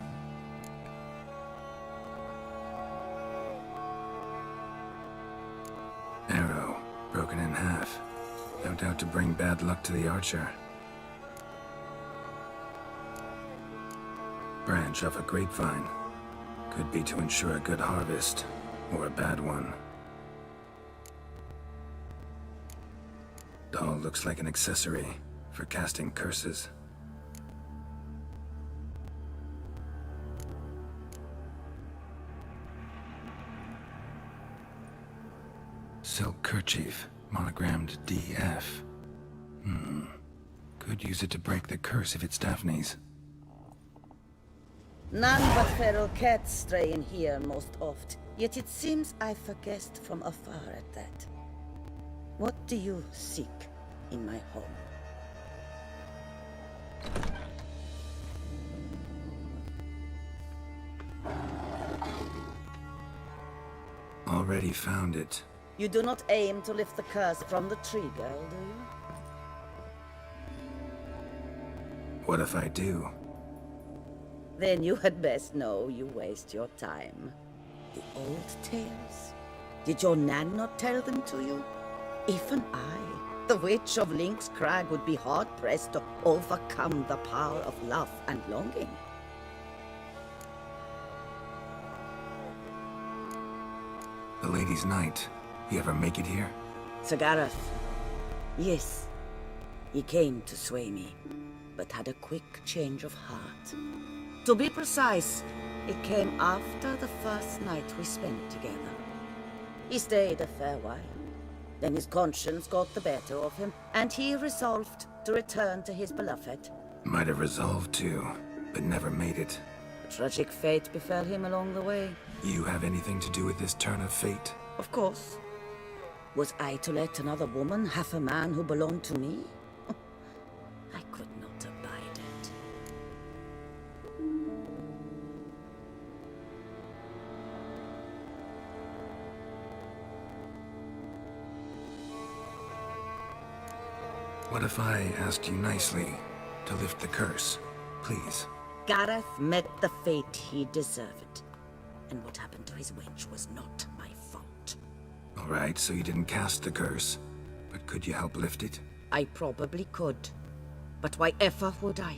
Arrow, broken in half. No doubt to bring bad luck to the archer. Branch off a grapevine. Could be to ensure a good harvest, or a bad one. Doll looks like an accessory for casting curses. Silk kerchief, monogrammed DF. Could use it to break the curse if it's Daphne's. None but feral cats stray in here most oft, yet it seems I've a guest from afar at that. What do you seek in my home? Already found it. You do not aim to lift the curse from the tree girl, do you? What if I do? Then you had best know you waste your time. The old tales? Did your Nan not tell them to you? Even I, the Witch of Link's Crag, would be hard-pressed to overcome the power of love and longing. The Lady's Knight. You ever make it here? Sir Gareth. Yes. He came to sway me, but had a quick change of heart. To be precise, it came after the first night we spent together. He stayed a fair while. Then his conscience got the better of him, and he resolved to return to his beloved. Might have resolved to, but never made it. A tragic fate befell him along the way. You have anything to do with this turn of fate? Of course. Was I to let another woman have a man who belonged to me? I could not abide it. What if I asked you nicely to lift the curse, please? Gareth met the fate he deserved. and what happened to his wench was not my fault. All right, so you didn't cast the curse. But could you help lift it? I probably could. But why ever would I?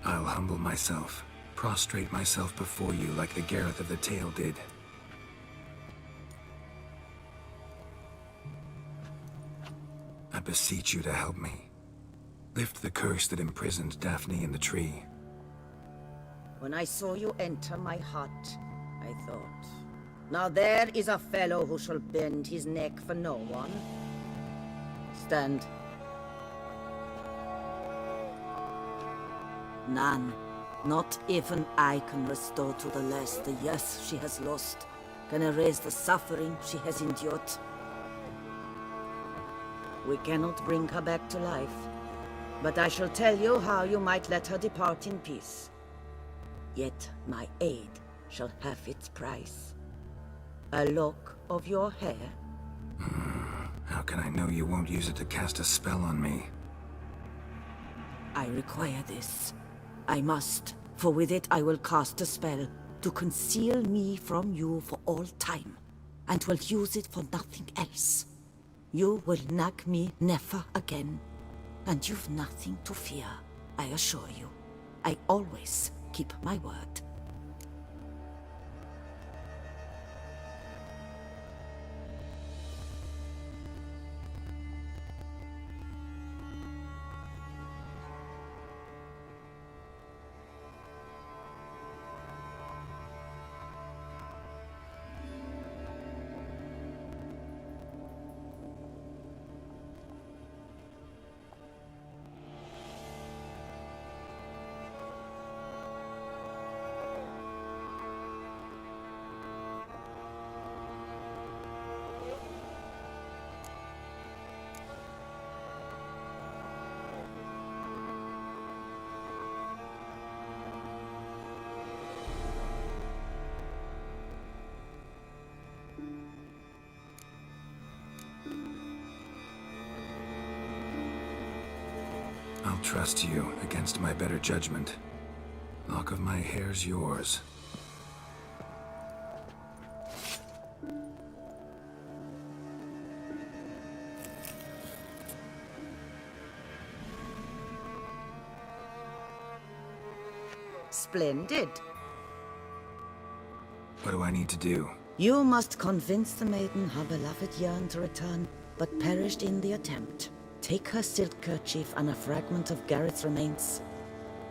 I'll humble myself, prostrate myself before you like the Gareth of the Tale did. I beseech you to help me. Lift the curse that imprisoned Daphne in the tree. When I saw you enter my hut, I thought, now there is a fellow who shall bend his neck for no one. Stand. None. Not even I can restore to the lass the years she has lost, can erase the suffering she has endured. We cannot bring her back to life, but I shall tell you how you might let her depart in peace. Yet my aid shall have its price. A lock of your hair. How can I know you won't use it to cast a spell on me? I require this. I must, for with it I will cast a spell to conceal me from you for all time, and will use it for nothing else. You will nag me never again, and you've nothing to fear, I assure you. I always keep my word. I'll trust you against my better judgment. Lock of my hair's yours. Splendid. What do I need to do? You must convince the maiden her beloved yearned to return, but perished in the attempt. Take her silk kerchief and a fragment of Gareth's remains.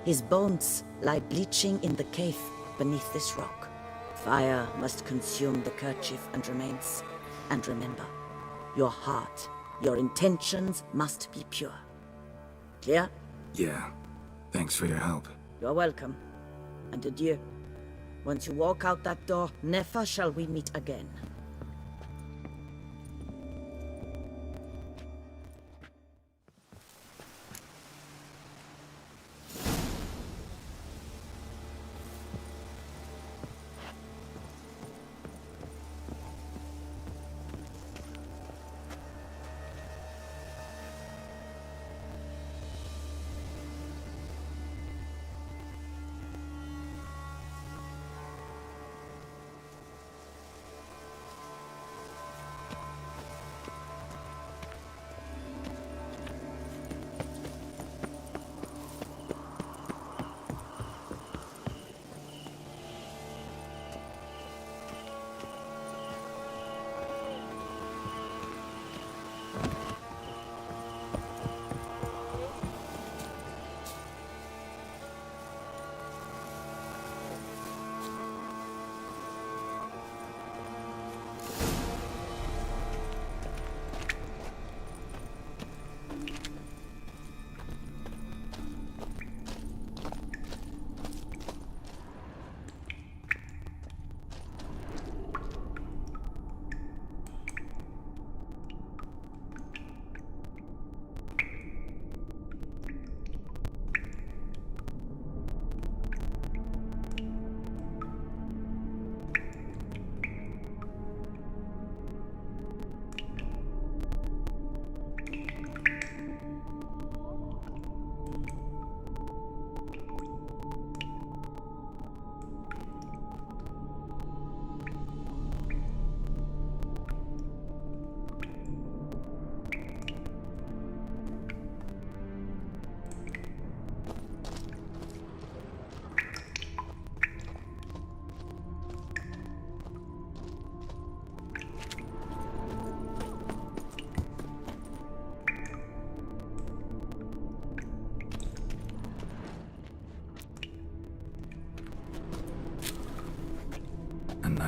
His bones lie bleaching in the cave beneath this rock. Fire must consume the kerchief and remains. And remember, your heart, your intentions must be pure. Clear? Yeah. Thanks for your help. You're welcome. And adieu. Once you walk out that door, never shall we meet again.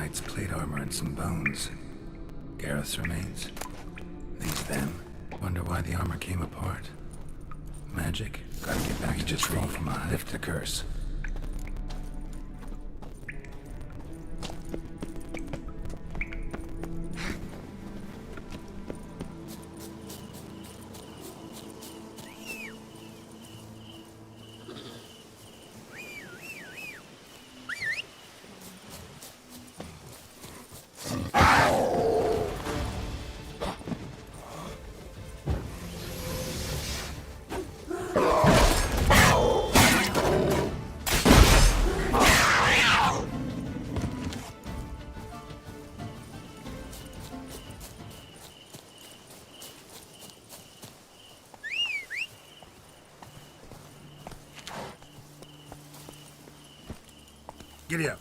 knight's plate armor and some bones. Gareth's remains. These them? Wonder why the armor came apart. Magic? Gotta get back to the tree. Lift the curse. Giddy up.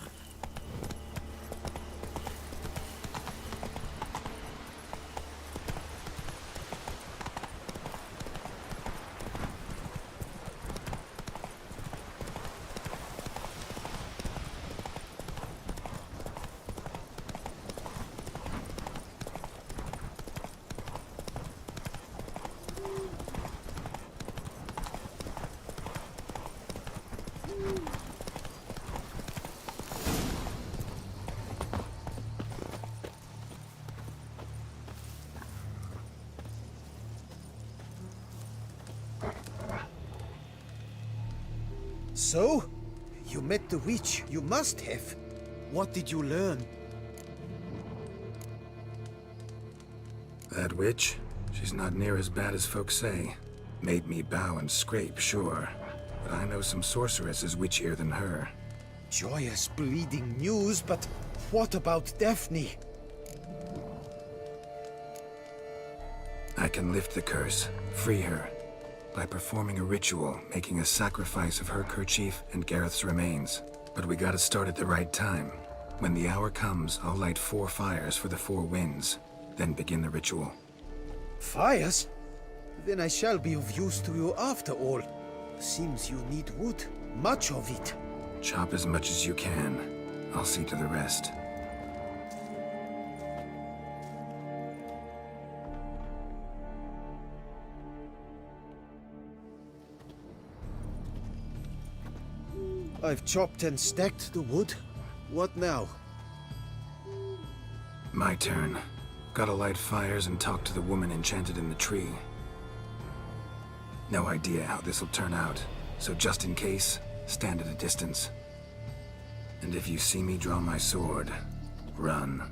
So? You met the witch. You must have. What did you learn? That witch? She's not near as bad as folks say. Made me bow and scrape, sure. But I know some sorceresses witchier than her. Joyous bleeding news, but what about Daphne? I can lift the curse, free her, by performing a ritual, making a sacrifice of her kerchief and Gareth's remains. But we gotta start at the right time. When the hour comes, I'll light 4 fires for the 4 winds, then begin the ritual. Fires? Then I shall be of use to you after all. Seems you need wood. Much of it. Chop as much as you can. I'll see to the rest. I've chopped and stacked the wood. What now? My turn. Gotta light fires and talk to the woman enchanted in the tree. No idea how this'll turn out, so just in case, stand at a distance. And if you see me draw my sword, run.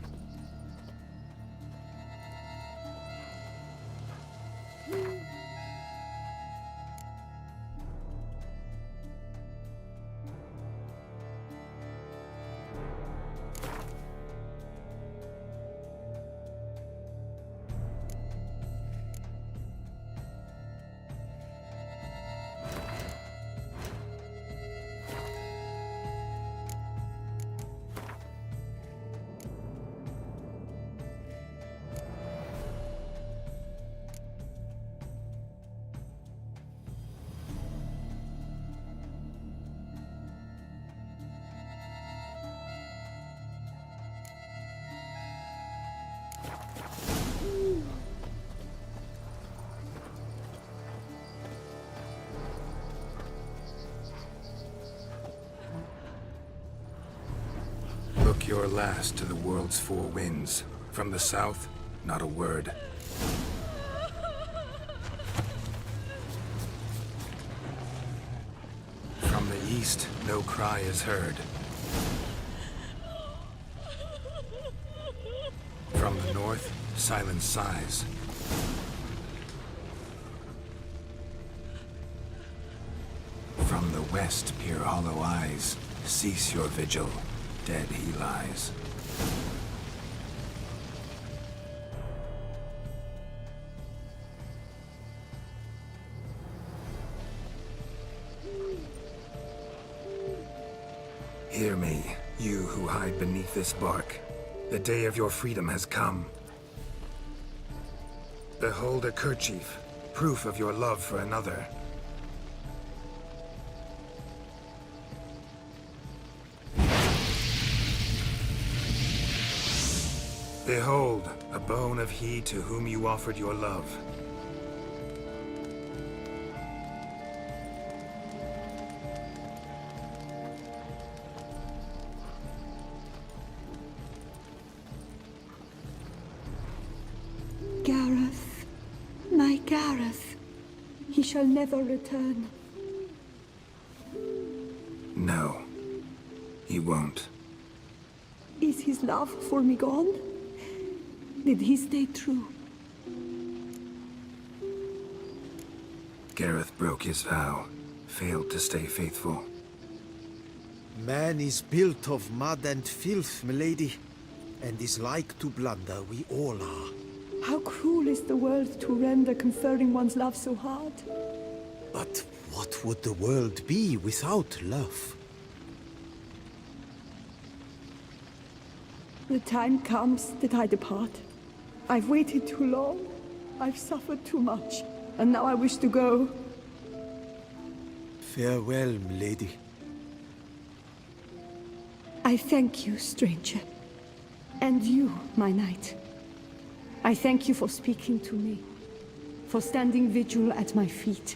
Look your last to the world's 4 winds. From the south, not a word. From the east, no cry is heard. From the north, silence sighs. From the west, peer hollow eyes. Cease your vigil. Dead he lies. Hear me, you who hide beneath this bark. The day of your freedom has come. Behold a kerchief, proof of your love for another. Behold, a bone of he to whom you offered your love. Gareth, my Gareth, he shall never return. No, he won't. Is his love for me gone? Did he stay true? Gareth broke his vow, failed to stay faithful. Man is built of mud and filth, milady, and is like to blunder, we all are. How cruel is the world to render conferring one's love so hard. But what would the world be without love? The time comes that I depart. I've waited too long. I've suffered too much. And now I wish to go. Farewell, milady. I thank you, stranger. And you, my knight. I thank you for speaking to me. For standing vigil at my feet.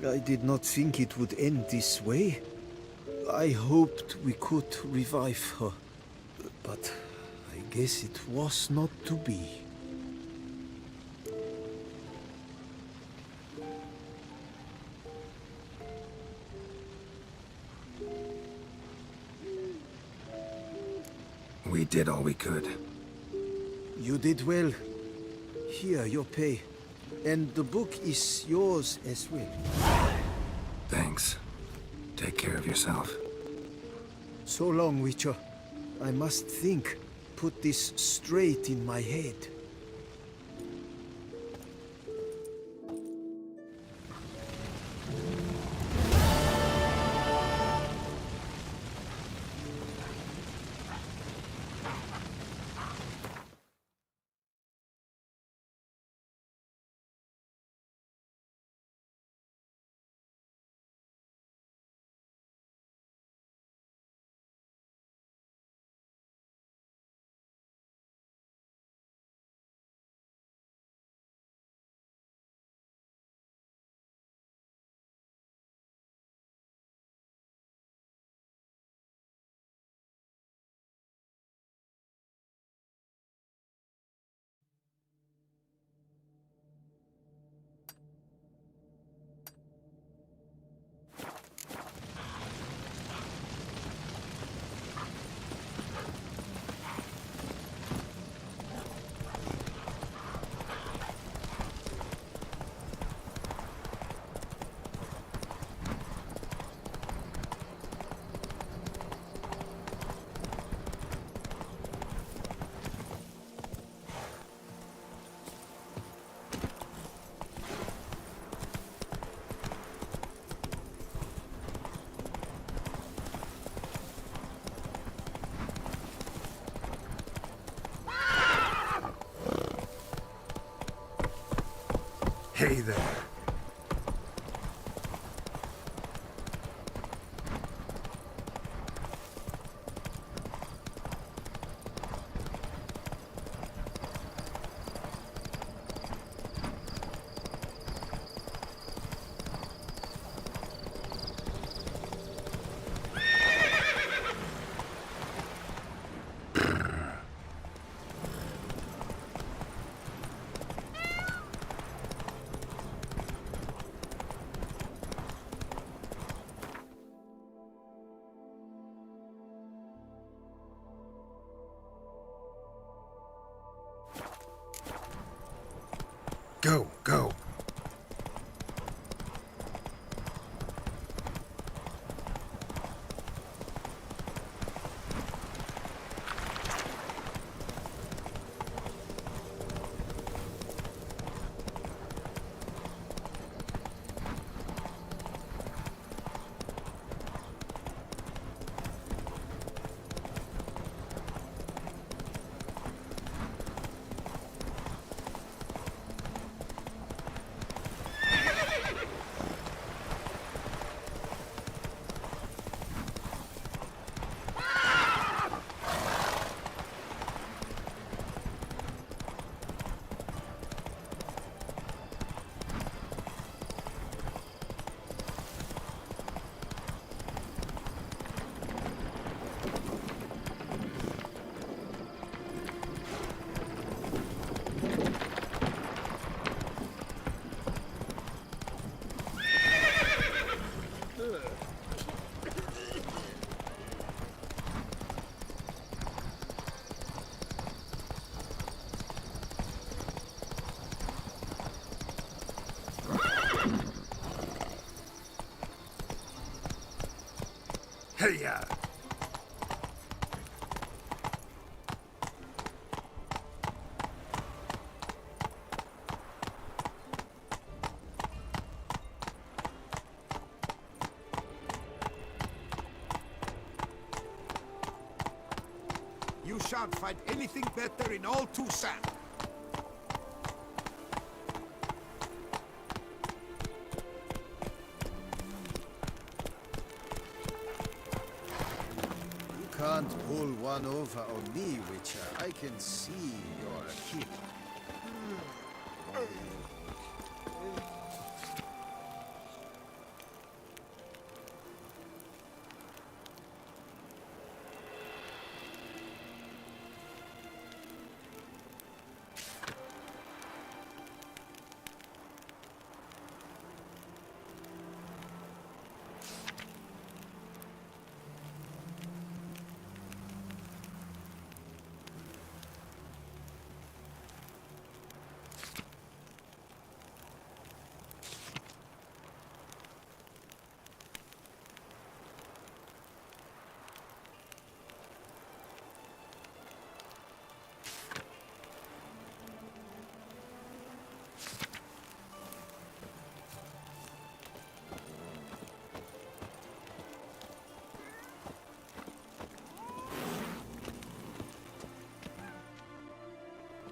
I did not think it would end this way. I hoped we could revive her. But I guess it was not to be. We did all we could. You did well. Here, your pay. And the book is yours as well. Thanks. Take care of yourself. So long, Witcher. I must think. Put this straight in my head. Hey there. Go, go. Hey-ya! You shan't find anything better in all Toussaint. You can't pull one over on me, Witcher. I can see you're a kid.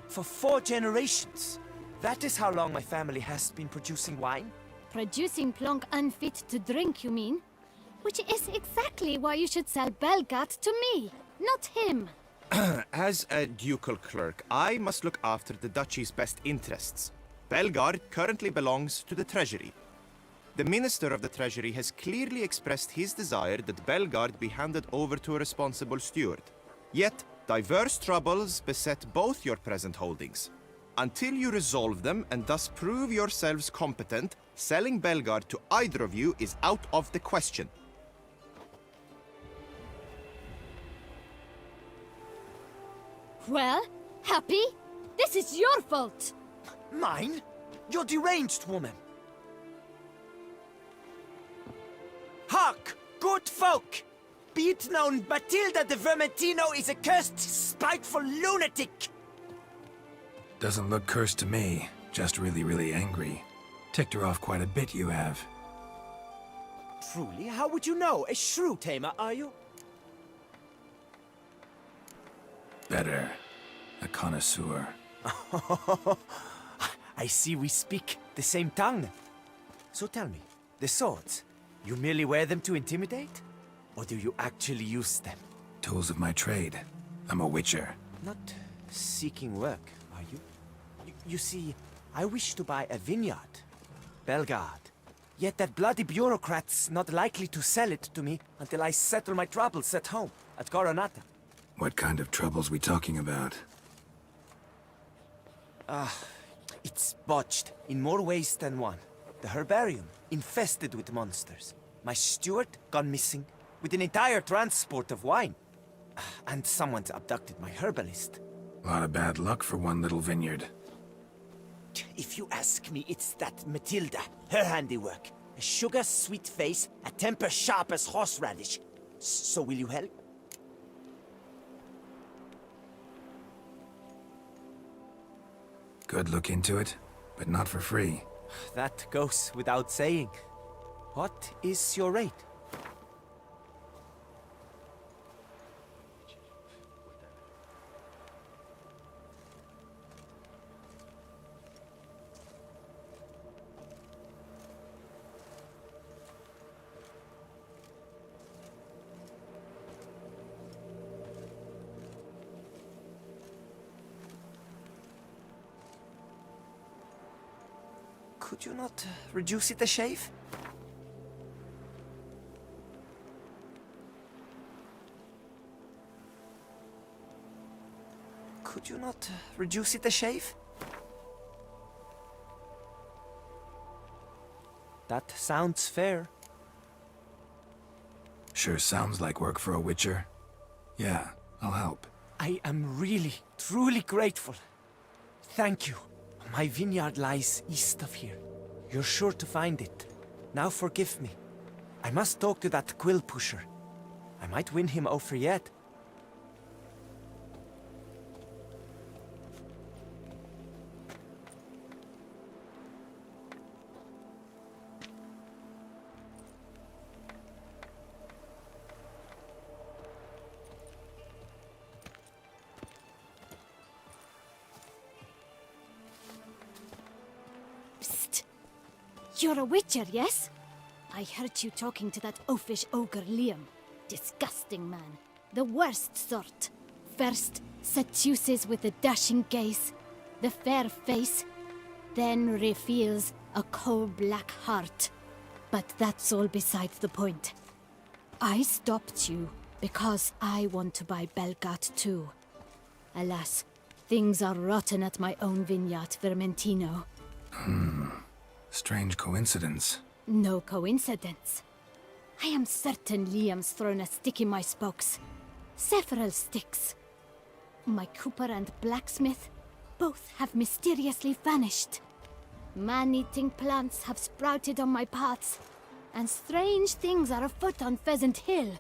For 4 generations. That is how long my family has been producing wine. Producing plonk unfit to drink, you mean? Which is exactly why you should sell Belgard to me, not him. As a ducal clerk, I must look after the duchy's best interests. Belgard currently belongs to the treasury. The minister of the treasury has clearly expressed his desire that Belgard be handed over to a responsible steward. Yet, diverse troubles beset both your present holdings. Until you resolve them and thus prove yourselves competent, selling Belgard to either of you is out of the question. Well, Happy? This is your fault! Mine? You're deranged, woman. Hark, good folk! Be it known, Matilda de Vermentino is a cursed, spiteful lunatic! Doesn't look cursed to me. Just really, really angry. Ticked her off quite a bit, you have. Truly? How would you know? A shrew tamer, are you? Better. A connoisseur. I see we speak the same tongue. So tell me, the swords, you merely wear them to intimidate? Or do you actually use them? Tools of my trade. I'm a witcher. Not seeking work, are you? You see, I wish to buy a vineyard. Belgard. Yet that bloody bureaucrat's not likely to sell it to me until I settle my troubles at home, at Coronata. What kind of troubles we talking about? It's botched in more ways than one. The herbarium, infested with monsters. My steward, gone missing, with an entire transport of wine. And someone's abducted my herbalist. A lot of bad luck for one little vineyard. If you ask me, it's that Matilda, her handiwork. A sugar-sweet face, a temper sharp as horseradish. So will you help? Good look into it, but not for free. That goes without saying. What is your rate? Could you not reduce it a shave? Could you not reduce it a shave? That sounds fair. Sure sounds like work for a witcher. Yeah, I'll help. I am really, truly grateful. Thank you. My vineyard lies east of here. You're sure to find it. Now forgive me. I must talk to that quill pusher. I might win him over yet. Psst. You're a witcher, yes? I heard you talking to that oafish ogre Liam. Disgusting man. The worst sort. First, seduces with a dashing gaze, the fair face, then reveals a coal-black heart. But that's all besides the point. I stopped you because I want to buy Belgard too. Alas, things are rotten at my own vineyard, Vermentino. Strange coincidence. No coincidence. I am certain Liam's thrown a stick in my spokes. Several sticks. My cooper and blacksmith both have mysteriously vanished. Man-eating plants have sprouted on my paths, and strange things are afoot on Pheasant Hill.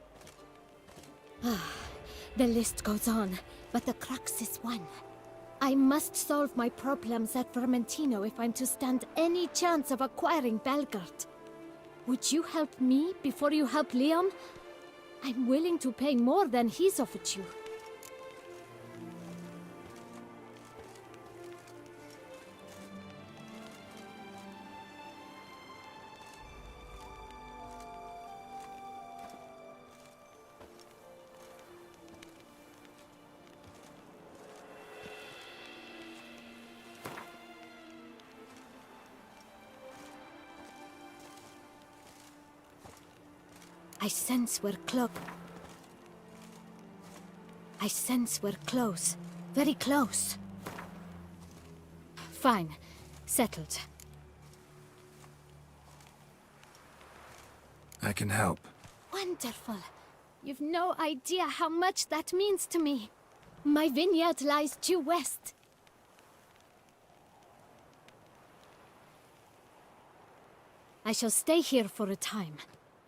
The list goes on, but the crux is one. I must solve my problems at Vermentino if I'm to stand any chance of acquiring Belgard. Would you help me before you help Liam? I'm willing to pay more than he's offered you. I sense we're close. Very close. Fine. Settled. I can help. Wonderful. You've no idea how much that means to me. My vineyard lies due west. I shall stay here for a time.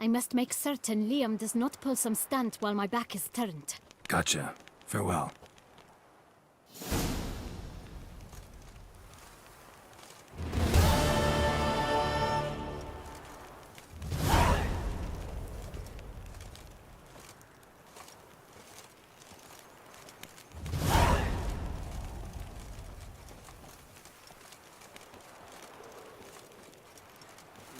I must make certain Liam does not pull some stunt while my back is turned. Gotcha. Farewell.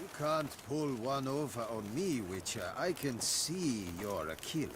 You can't pull one over on me, Witcher. I can see you're a killer.